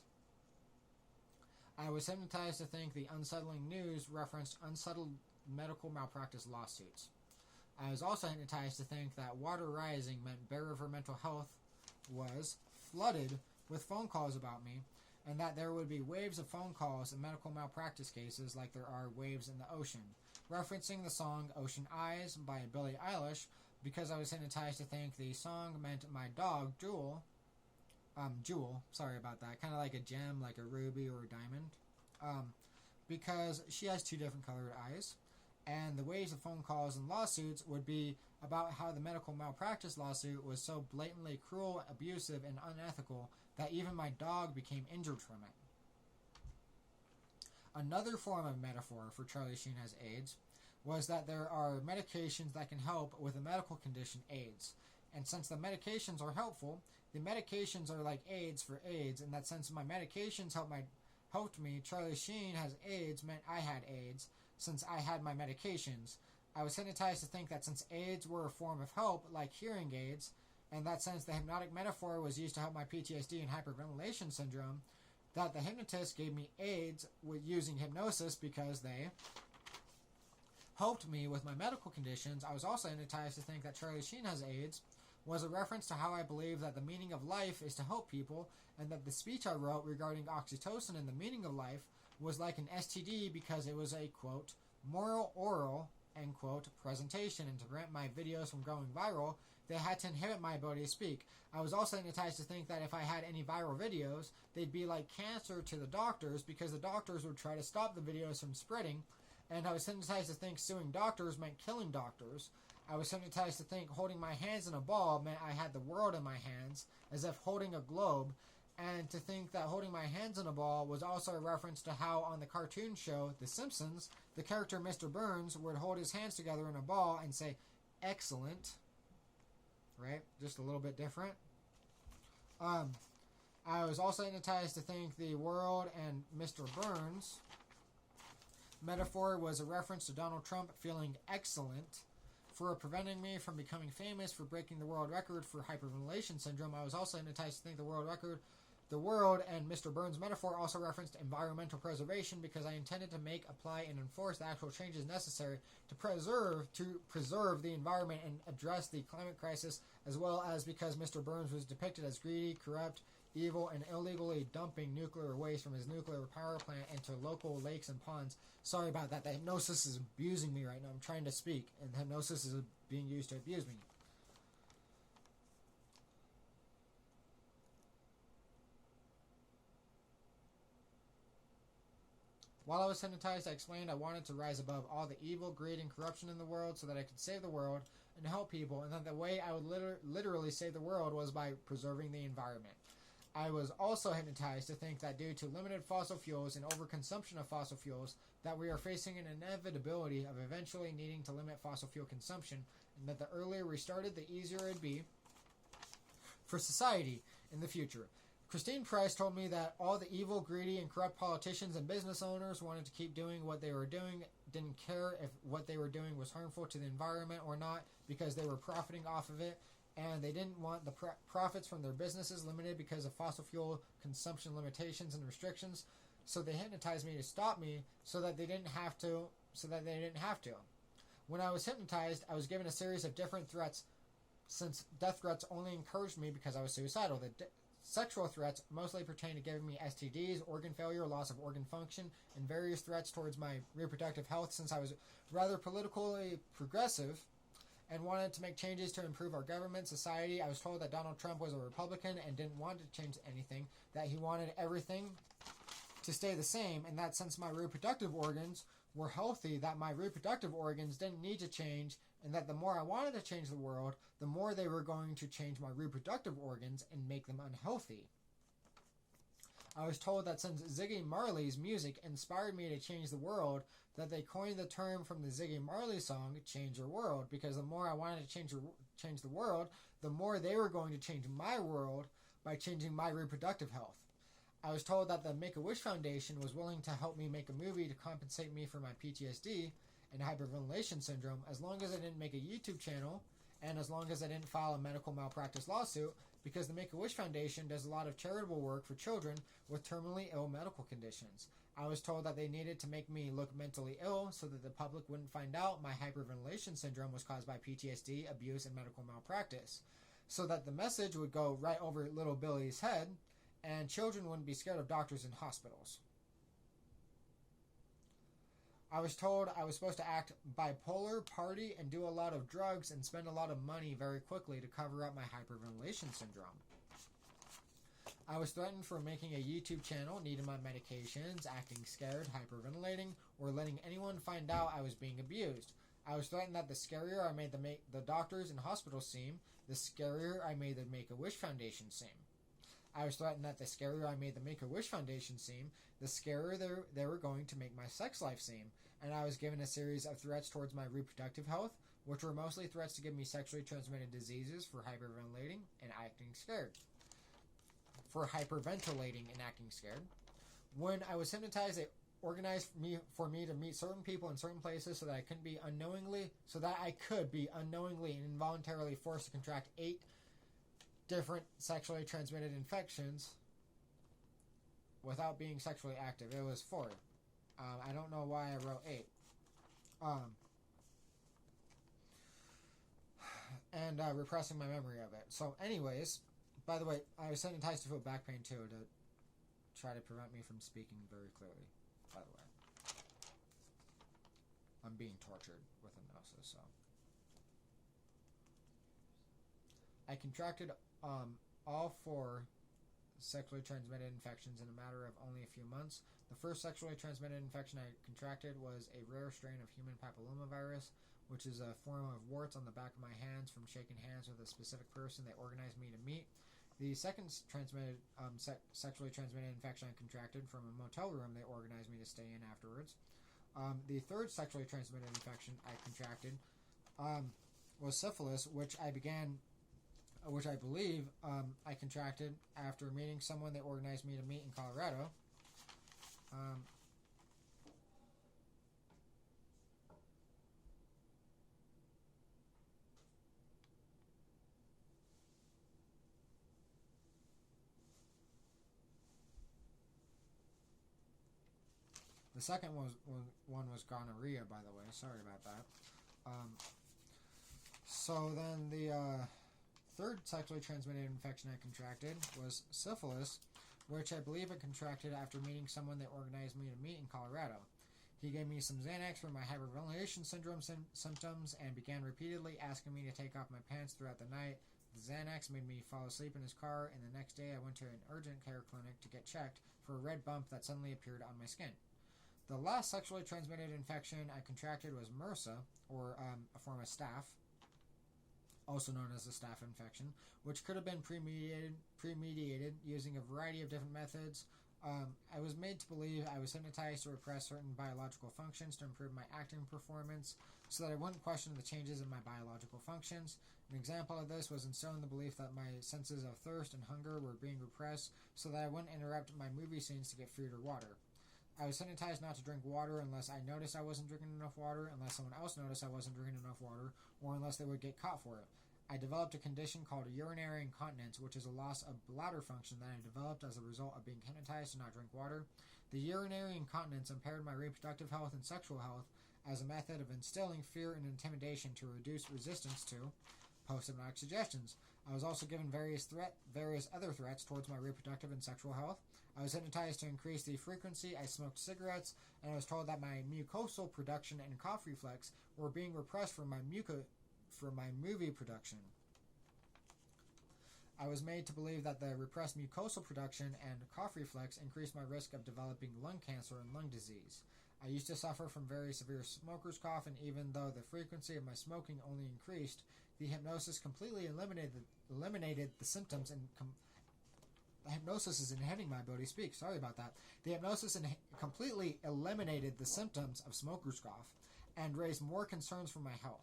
I was hypnotized to think the unsettling news referenced unsettled medical malpractice lawsuits. I was also hypnotized to think that water rising meant Bear River Mental Health was flooded with phone calls about me, and that there would be waves of phone calls in medical malpractice cases like there are waves in the ocean, referencing the song Ocean Eyes by Billie Eilish, because I was hypnotized to think the song meant my dog, Jewel, sorry about that, kind of like a gem, like a ruby or a diamond, because she has two different colored eyes, and the waves of phone calls and lawsuits would be about how the medical malpractice lawsuit was so blatantly cruel, abusive, and unethical that even my dog became injured from it. Another form of metaphor for Charlie Sheen has AIDS was that there are medications that can help with a medical condition, AIDS. And since the medications are helpful, the medications are like AIDS for AIDS, and that since my medications helped me, Charlie Sheen has AIDS meant I had AIDS, since I had my medications. I was hypnotized to think that since AIDS were a form of help, like hearing aids, and that since the hypnotic metaphor was used to help my PTSD and hyperventilation syndrome, that the hypnotist gave me AIDS with using hypnosis because they helped me with my medical conditions. I was also hypnotized to think that Charlie Sheen has AIDS was a reference to how I believe that the meaning of life is to help people, and that the speech I wrote regarding oxytocin and the meaning of life was like an STD because it was a, quote, moral oral, end quote, presentation, and to prevent my videos from going viral, they had to inhibit my ability to speak. I was also hypnotized to think that if I had any viral videos, they'd be like cancer to the doctors because the doctors would try to stop the videos from spreading, and I was hypnotized to think suing doctors meant killing doctors. I was hypnotized to think holding my hands in a ball meant I had the world in my hands, as if holding a globe, and to think that holding my hands in a ball was also a reference to how on the cartoon show The Simpsons, the character Mr. Burns would hold his hands together in a ball and say, excellent. Right? Just a little bit different. I was also hypnotized to think the world and Mr. Burns metaphor was a reference to Donald Trump feeling excellent for preventing me from becoming famous for breaking the world record for hyperventilation syndrome. I was also hypnotized to think the world and Mr. Burns' metaphor also referenced environmental preservation because I intended to make, apply, and enforce the actual changes necessary to preserve the environment and address the climate crisis, as well as because Mr. Burns was depicted as greedy, corrupt, evil, and illegally dumping nuclear waste from his nuclear power plant into local lakes and ponds. Sorry about that. The hypnosis is abusing me right now. I'm trying to speak, and the hypnosis is being used to abuse me. While I was hypnotized, I explained I wanted to rise above all the evil, greed, and corruption in the world so that I could save the world and help people, and that the way I would literally save the world was by preserving the environment. I was also hypnotized to think that due to limited fossil fuels and overconsumption of fossil fuels, that we are facing an inevitability of eventually needing to limit fossil fuel consumption, and that the earlier we started, the easier it'd be for society in the future. Christine Price told me that all the evil, greedy, and corrupt politicians and business owners wanted to keep doing what they were doing, didn't care if what they were doing was harmful to the environment or not, because they were profiting off of it, and they didn't want the profits from their businesses limited because of fossil fuel consumption limitations and restrictions. So they hypnotized me to stop me so that they didn't have to. When I was hypnotized, I was given a series of different threats, since death threats only encouraged me because I was suicidal. The sexual threats mostly pertain to giving me STDs, organ failure, loss of organ function, and various threats towards my reproductive health, since I was rather politically progressive and wanted to make changes to improve our government, society. I was told that Donald Trump was a Republican and didn't want to change anything, that he wanted everything to stay the same, and that since my reproductive organs were healthy, that my reproductive organs didn't need to change, and that the more I wanted to change the world, the more they were going to change my reproductive organs and make them unhealthy. I was told that since Ziggy Marley's music inspired me to change the world, that they coined the term from the Ziggy Marley song, Change Your World, because the more I wanted to change the world, the more they were going to change my world by changing my reproductive health. I was told that the Make-A-Wish Foundation was willing to help me make a movie to compensate me for my PTSD and hyperventilation syndrome as long as I didn't make a YouTube channel and as long as I didn't file a medical malpractice lawsuit, because the Make-A-Wish Foundation does a lot of charitable work for children with terminally ill medical conditions. I was told that they needed to make me look mentally ill so that the public wouldn't find out my hyperventilation syndrome was caused by PTSD, abuse, and medical malpractice, so that the message would go right over little Billy's head and children wouldn't be scared of doctors and hospitals. I was told I was supposed to act bipolar, party, and do a lot of drugs and spend a lot of money very quickly to cover up my hyperventilation syndrome. I was threatened for making a YouTube channel, needing my medications, acting scared, hyperventilating, or letting anyone find out I was being abused. I was threatened that the scarier I made the doctors and hospitals seem, the scarier I made the Make-A-Wish Foundation seem. I was threatened that the scarier I made the Make-A-Wish Foundation seem, the scarier they were going to make my sex life seem, and I was given a series of threats towards my reproductive health, which were mostly threats to give me sexually transmitted diseases for hyperventilating and acting scared. When I was hypnotized, they organized for me to meet certain people in certain places so that I could be unknowingly and involuntarily forced to contract 8 different sexually transmitted infections without being sexually active. It was 4. I don't know why I wrote 8. And repressing my memory of it. So anyways, by the way, I was hypnotized to feel back pain too, to try to prevent me from speaking very clearly, by the way. I'm being tortured with hypnosis, so. I contracted all 4 sexually transmitted infections in a matter of only a few months. The first sexually transmitted infection I contracted was a rare strain of human papillomavirus, which is a form of warts on the back of my hands from shaking hands with a specific person they organized me to meet. The second sexually transmitted infection I contracted from a motel room they organized me to stay in afterwards. The third sexually transmitted infection I contracted was syphilis, which I believe I contracted after meeting someone they organized me to meet in Colorado. The second one was gonorrhea, by the way. Sorry about that. So then the third sexually transmitted infection I contracted was syphilis, which I believe I contracted after meeting someone they organized me to meet in Colorado. He gave me some Xanax for my hyperventilation syndrome symptoms and began repeatedly asking me to take off my pants throughout the night. The Xanax made me fall asleep in his car, and the next day I went to an urgent care clinic to get checked for a red bump that suddenly appeared on my skin. The last sexually transmitted infection I contracted was MRSA, or a form of staph, also known as the staph infection, which could have been premediated using a variety of different methods. I was made to believe I was hypnotized to repress certain biological functions to improve my acting performance so that I wouldn't question the changes in my biological functions. An example of this was instilling the belief that my senses of thirst and hunger were being repressed so that I wouldn't interrupt my movie scenes to get food or water. I was hypnotized not to drink water unless I noticed I wasn't drinking enough water, unless someone else noticed I wasn't drinking enough water, or unless they would get caught for it. I developed a condition called urinary incontinence, which is a loss of bladder function that I developed as a result of being hypnotized to not drink water. The urinary incontinence impaired my reproductive health and sexual health as a method of instilling fear and intimidation to reduce resistance to post-hypnotic suggestions. I was also given various other threats towards my reproductive and sexual health. I was hypnotized to increase the frequency I smoked cigarettes, and I was told that my mucosal production and cough reflex were being repressed from my movie production. I was made to believe that the repressed mucosal production and cough reflex increased my risk of developing lung cancer and lung disease. I used to suffer from very severe smoker's cough, and even though the frequency of my smoking only increased, the hypnosis completely eliminated the symptoms and The hypnosis is inhibiting my ability to speak. Sorry about that. The hypnosis completely eliminated the symptoms of smoker's cough and raised more concerns for my health.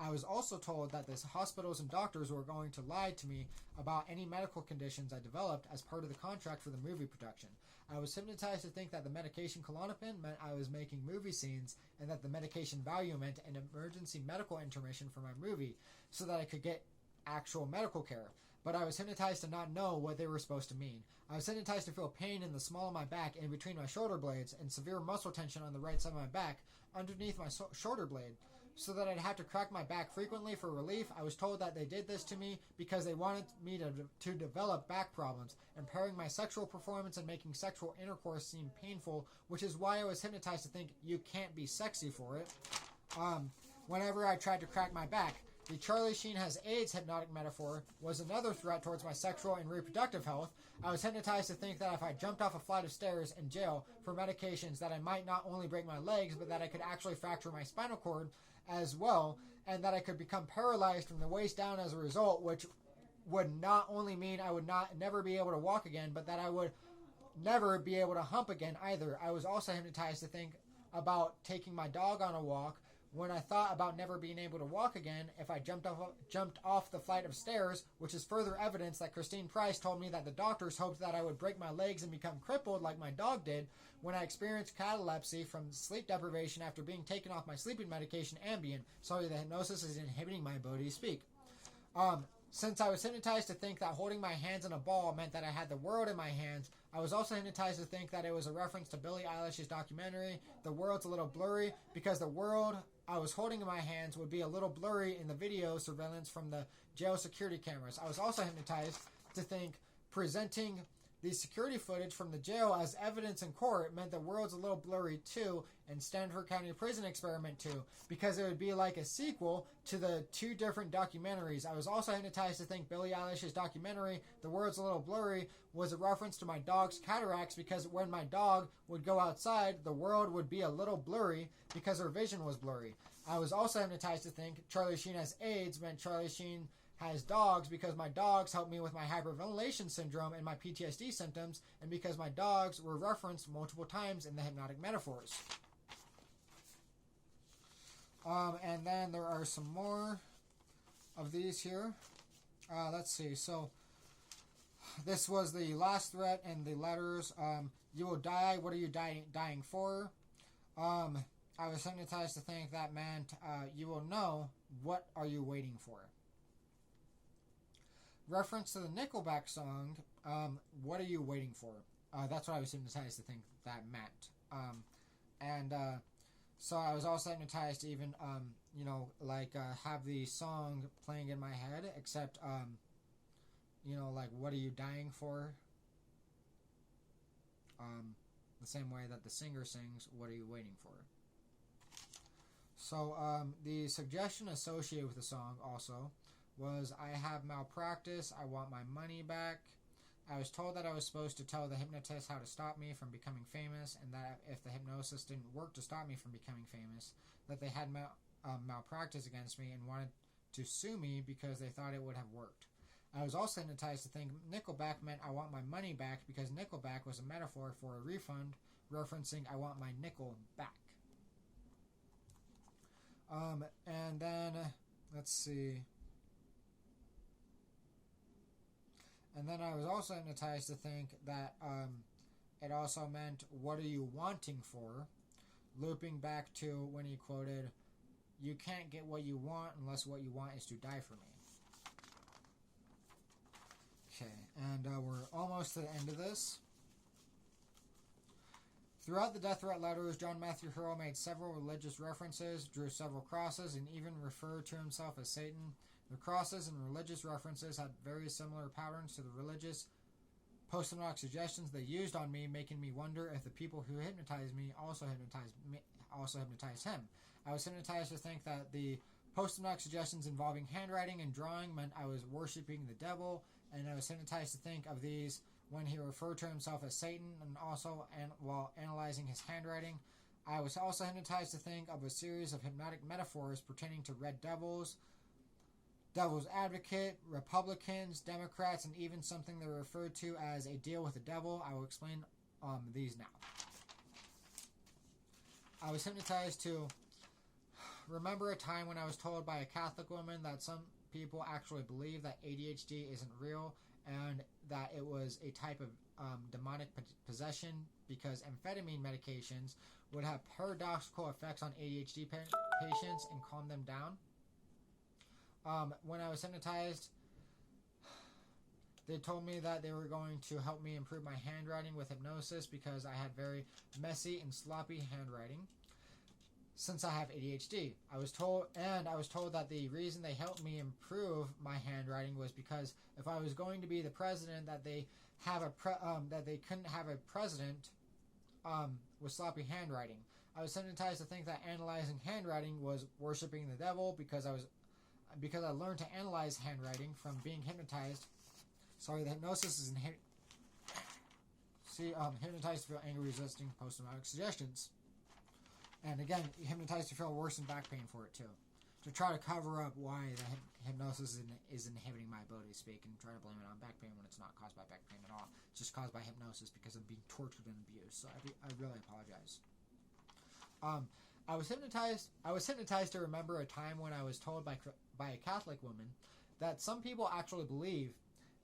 I was also told that the hospitals and doctors were going to lie to me about any medical conditions I developed as part of the contract for the movie production. I was hypnotized to think that the medication Klonopin meant I was making movie scenes and that the medication Valium meant an emergency medical intermission for my movie so that I could get actual medical care. But I was hypnotized to not know what they were supposed to mean. I was hypnotized to feel pain in the small of my back in between my shoulder blades and severe muscle tension on the right side of my back underneath my shoulder blade, so that I'd have to crack my back frequently for relief. I was told that they did this to me because they wanted me to develop back problems, impairing my sexual performance and making sexual intercourse seem painful, which is why I was hypnotized to think you can't be sexy for it. Whenever I tried to crack my back, the Charlie Sheen has AIDS hypnotic metaphor was another threat towards my sexual and reproductive health. I was hypnotized to think that if I jumped off a flight of stairs in jail for medications, that I might not only break my legs, but that I could actually fracture my spinal cord as well, and that I could become paralyzed from the waist down as a result, which would not only mean I would never be able to walk again, but that I would never be able to hump again either. I was also hypnotized to think about taking my dog on a walk, when I thought about never being able to walk again if I jumped off the flight of stairs, which is further evidence that Christine Price told me that the doctors hoped that I would break my legs and become crippled like my dog did when I experienced catalepsy from sleep deprivation after being taken off my sleeping medication Ambien. Sorry, the hypnosis is inhibiting my ability to speak. Since I was hypnotized to think that holding my hands in a ball meant that I had the world in my hands, I was also hypnotized to think that it was a reference to Billie Eilish's documentary, The World's a Little Blurry, because the world I was holding in my hands would be a little blurry in the video surveillance from the jail security cameras. I was also hypnotized to think presenting the security footage from the jail as evidence in court meant the world's a little blurry too, and Stanford County Prison Experiment 2, because it would be like a sequel to the two different documentaries. I was also hypnotized to think Billie Eilish's documentary, The World's a Little Blurry, was a reference to my dog's cataracts, because when my dog would go outside, the world would be a little blurry because her vision was blurry. I was also hypnotized to think Charlie Sheen has AIDS meant Charlie Sheen has dogs because my dogs helped me with my hyperventilation syndrome and my PTSD symptoms, and because my dogs were referenced multiple times in the hypnotic metaphors. And then there are some more of these here. Let's see. So this was the last threat in the letters. You will die. What are you dying for? I was hypnotized to think that meant you will know. What are you waiting for? Reference to the Nickelback song, What Are You Waiting For? That's what I was hypnotized to think that meant. So I was also hypnotized to even, have the song playing in my head, except, what are you dying for? The same way that the singer sings, what are you waiting for? So the suggestion associated with the song also was, I have malpractice, I want my money back. I was told that I was supposed to tell the hypnotist how to stop me from becoming famous, and that if the hypnosis didn't work to stop me from becoming famous, that they had malpractice against me and wanted to sue me because they thought it would have worked. I was also hypnotized to think Nickelback meant I want my money back because Nickelback was a metaphor for a refund, referencing I want my nickel back. And then, let's see. And then I was also hypnotized to think that it also meant, what are you wanting for? Looping back to when he quoted, you can't get what you want unless what you want is to die for me. Okay, and we're almost to the end of this. Throughout the death threat letters, John Matthew Hurl made several religious references, drew several crosses, and even referred to himself as Satan. The crosses and religious references had very similar patterns to the religious post-hypnotic suggestions they used on me, making me wonder if the people who hypnotized me also hypnotized him. I was hypnotized to think that the post-hypnotic suggestions involving handwriting and drawing meant I was worshiping the devil, and I was hypnotized to think of these when he referred to himself as Satan, and also while analyzing his handwriting. I was also hypnotized to think of a series of hypnotic metaphors pertaining to red devils, devil's advocate, Republicans, Democrats, and even something they refer to as a deal with the devil. I will explain these now. I was hypnotized to remember a time when I was told by a Catholic woman that some people actually believe that ADHD isn't real and that it was a type of demonic possession because amphetamine medications would have paradoxical effects on ADHD patients and calm them down. When I was hypnotized, they told me that they were going to help me improve my handwriting with hypnosis because I had very messy and sloppy handwriting since I have ADHD. I was told that the reason they helped me improve my handwriting was because if I was going to be the president, that they couldn't have a president with sloppy handwriting. I was hypnotized to think that analyzing handwriting was worshiping the devil because I learned to analyze handwriting from being hypnotized. Sorry, the hypnosis is hypnotized to feel anger resisting post-hypnotic suggestions. And again, hypnotized to feel worse and back pain for it too. To try to cover up why the hypnosis is inhibiting my ability to speak and try to blame it on back pain when it's not caused by back pain at all. It's just caused by hypnosis because I'm being tortured and abused. So I really apologize. I was hypnotized to remember a time when I was told by a Catholic woman that some people actually believe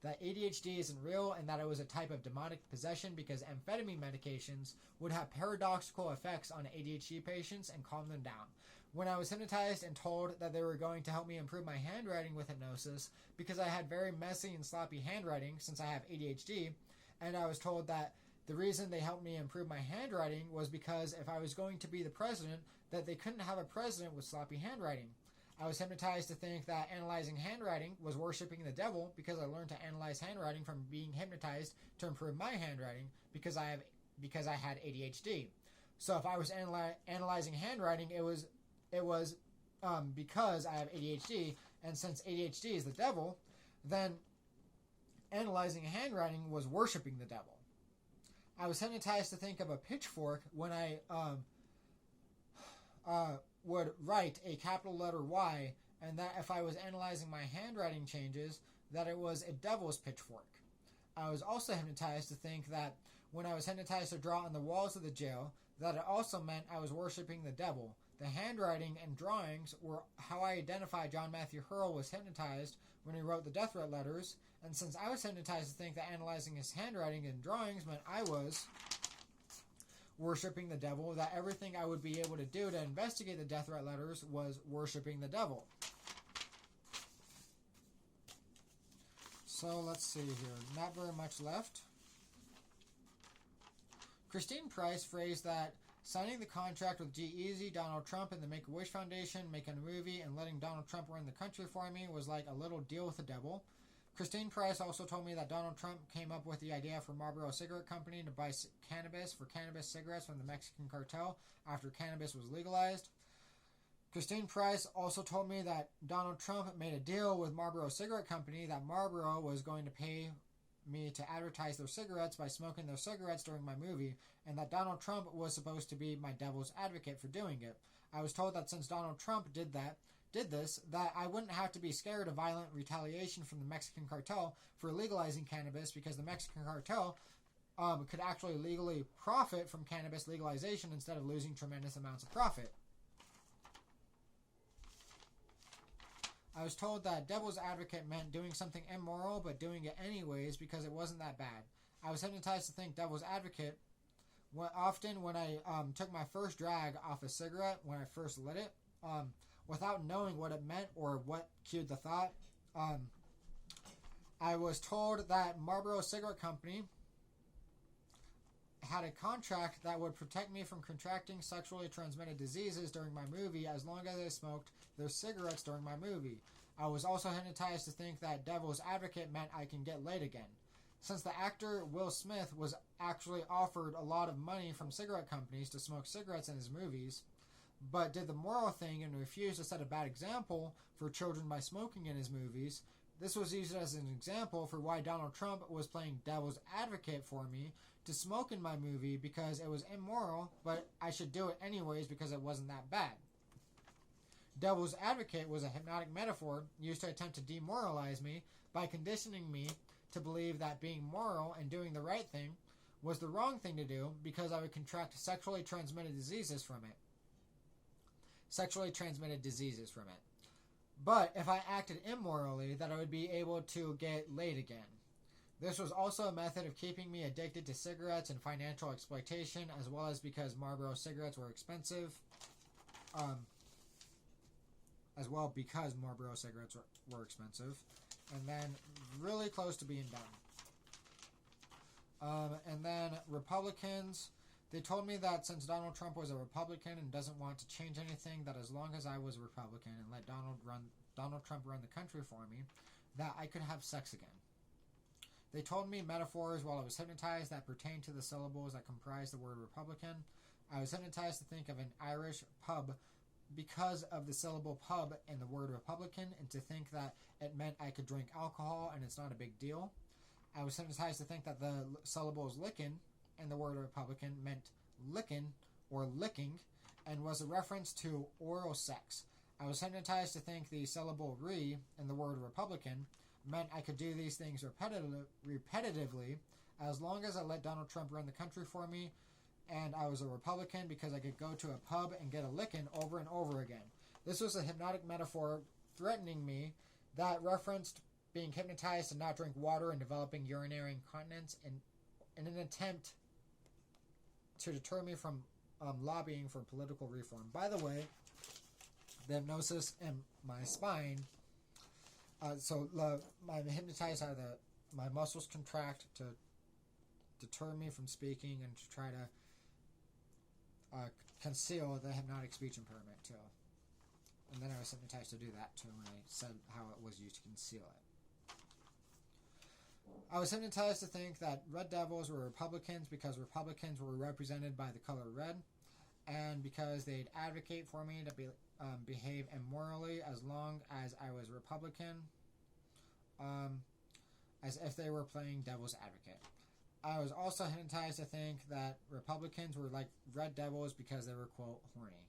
that ADHD isn't real and that it was a type of demonic possession because amphetamine medications would have paradoxical effects on ADHD patients and calm them down. When I was hypnotized and told that they were going to help me improve my handwriting with hypnosis because I had very messy and sloppy handwriting since I have ADHD, and I was told that the reason they helped me improve my handwriting was because if I was going to be the president, that they couldn't have a president with sloppy handwriting. I was hypnotized to think that analyzing handwriting was worshiping the devil because I learned to analyze handwriting from being hypnotized to improve my handwriting because I had ADHD. So if I was analyzing handwriting, it was because I have ADHD, and since ADHD is the devil, then analyzing handwriting was worshiping the devil. I was hypnotized to think of a pitchfork when I would write a capital letter Y, and that if I was analyzing my handwriting changes, that it was a devil's pitchfork. I was also hypnotized to think that when I was hypnotized to draw on the walls of the jail, that it also meant I was worshiping the devil. The handwriting and drawings were how I identified John Matthew Hurl was hypnotized when he wrote the death threat letters, and since I was hypnotized to think that analyzing his handwriting and drawings meant I was worshiping the devil, that everything I would be able to do to investigate the death threat letters was worshiping the devil. So let's see here. Not very much left. Christine Price phrased that signing the contract with G-Eazy, Donald Trump, and the Make-A-Wish Foundation, making a movie, and letting Donald Trump run the country for me was like a little deal with the devil. Christine Price also told me that Donald Trump came up with the idea for Marlboro Cigarette Company to buy cannabis for cannabis cigarettes from the Mexican cartel after cannabis was legalized. Christine Price also told me that Donald Trump made a deal with Marlboro Cigarette Company that Marlboro was going to pay me to advertise their cigarettes by smoking their cigarettes during my movie, and that Donald Trump was supposed to be my devil's advocate for doing it. I was told that since Donald Trump did this, that I wouldn't have to be scared of violent retaliation from the Mexican cartel for legalizing cannabis because the Mexican cartel could actually legally profit from cannabis legalization instead of losing tremendous amounts of profit. I was told that devil's advocate meant doing something immoral but doing it anyways because it wasn't that bad. I was hypnotized to think devil's advocate often when I took my first drag off a cigarette, when I first lit it, without knowing what it meant or what cued the thought. I was told that Marlboro Cigarette Company had a contract that would protect me from contracting sexually transmitted diseases during my movie as long as I smoked their cigarettes during my movie. I was also hypnotized to think that devil's advocate meant I can get laid again. Since the actor Will Smith was actually offered a lot of money from cigarette companies to smoke cigarettes in his movies, but did the moral thing and refused to set a bad example for children by smoking in his movies, this was used as an example for why Donald Trump was playing devil's advocate for me to smoke in my movie because it was immoral, but I should do it anyways because it wasn't that bad. Devil's advocate was a hypnotic metaphor used to attempt to demoralize me by conditioning me to believe that being moral and doing the right thing was the wrong thing to do because I would contract sexually transmitted diseases from it. But if I acted immorally, that I would be able to get laid again. This was also a method of keeping me addicted to cigarettes and financial exploitation, as well as because Marlboro cigarettes were expensive. And then really close to being done. And then Republicans, they told me that since Donald Trump was a Republican and doesn't want to change anything, that as long as I was a Republican and let Donald Trump run the country for me, that I could have sex again. They told me metaphors while I was hypnotized that pertained to the syllables that comprise the word Republican. I was hypnotized to think of an Irish pub because of the syllable pub in the word Republican, and to think that it meant I could drink alcohol and it's not a big deal. I was hypnotized to think that the syllables lickin' in the word Republican meant lickin' or licking and was a reference to oral sex. I was hypnotized to think the syllable re in the word Republican meant I could do these things repetitively as long as I let Donald Trump run the country for me, and I was a Republican because I could go to a pub and get a lickin' over and over again. This was a hypnotic metaphor threatening me that referenced being hypnotized to not drink water and developing urinary incontinence in an attempt to deter me from lobbying for political reform. By the way, the hypnosis in my spine, I'm hypnotized how my muscles contract to deter me from speaking and to try to conceal the hypnotic speech impairment too. And then I was hypnotized to do that too when I said how it was used to conceal it. I was hypnotized to think that red devils were Republicans because Republicans were represented by the color red, and because they'd advocate for me to behave immorally as long as I was Republican, as if they were playing devil's advocate. I was also hypnotized to think that Republicans were like red devils because they were, quote, horny.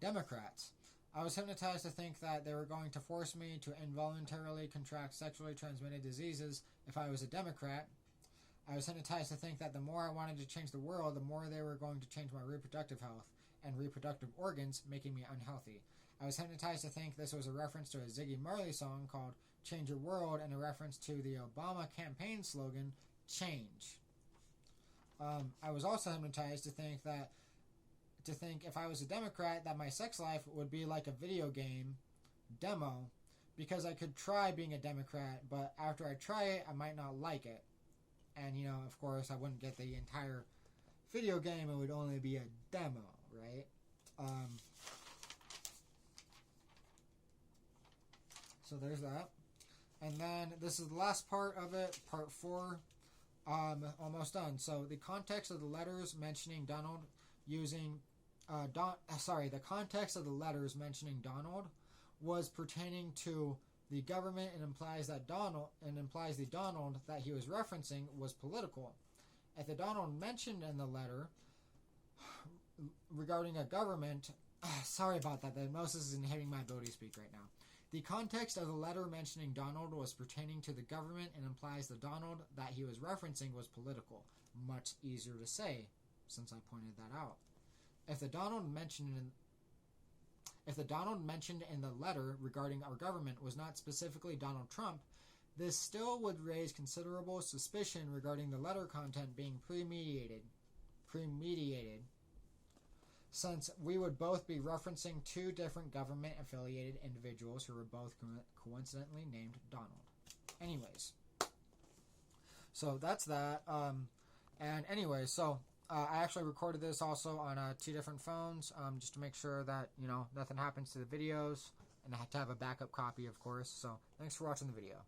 Democrats. I was hypnotized to think that they were going to force me to involuntarily contract sexually transmitted diseases if I was a Democrat. I was hypnotized to think that the more I wanted to change the world, the more they were going to change my reproductive health and reproductive organs, making me unhealthy. I was hypnotized to think this was a reference to a Ziggy Marley song called Change Your World, and a reference to the Obama campaign slogan, Change. I was also hypnotized to think if I was a Democrat that my sex life would be like a video game demo, because I could try being a Democrat, but after I try it, I might not like it. And, of course, I wouldn't get the entire video game. It would only be a demo, right? So there's that. And then this is the last part of it, part 4, almost done. So the context of the letters mentioning Donald the context of the letters mentioning Donald was pertaining to the government, and implies the Donald that he was referencing was political. If the Donald mentioned in the letter regarding a government, sorry about that, the hypnosis isn't hitting my ability to speak right now. The context of the letter mentioning Donald was pertaining to the government, and implies the Donald that he was referencing was political. Much easier to say, since I pointed that out. If the Donald mentioned in the letter regarding our government was not specifically Donald Trump, this still would raise considerable suspicion regarding the letter content being premeditated, since we would both be referencing two different government-affiliated individuals who were both coincidentally named Donald. Anyways, so that's that. I actually recorded this also on 2 different phones, just to make sure that, nothing happens to the videos, and I had to have a backup copy, of course. So thanks for watching the video.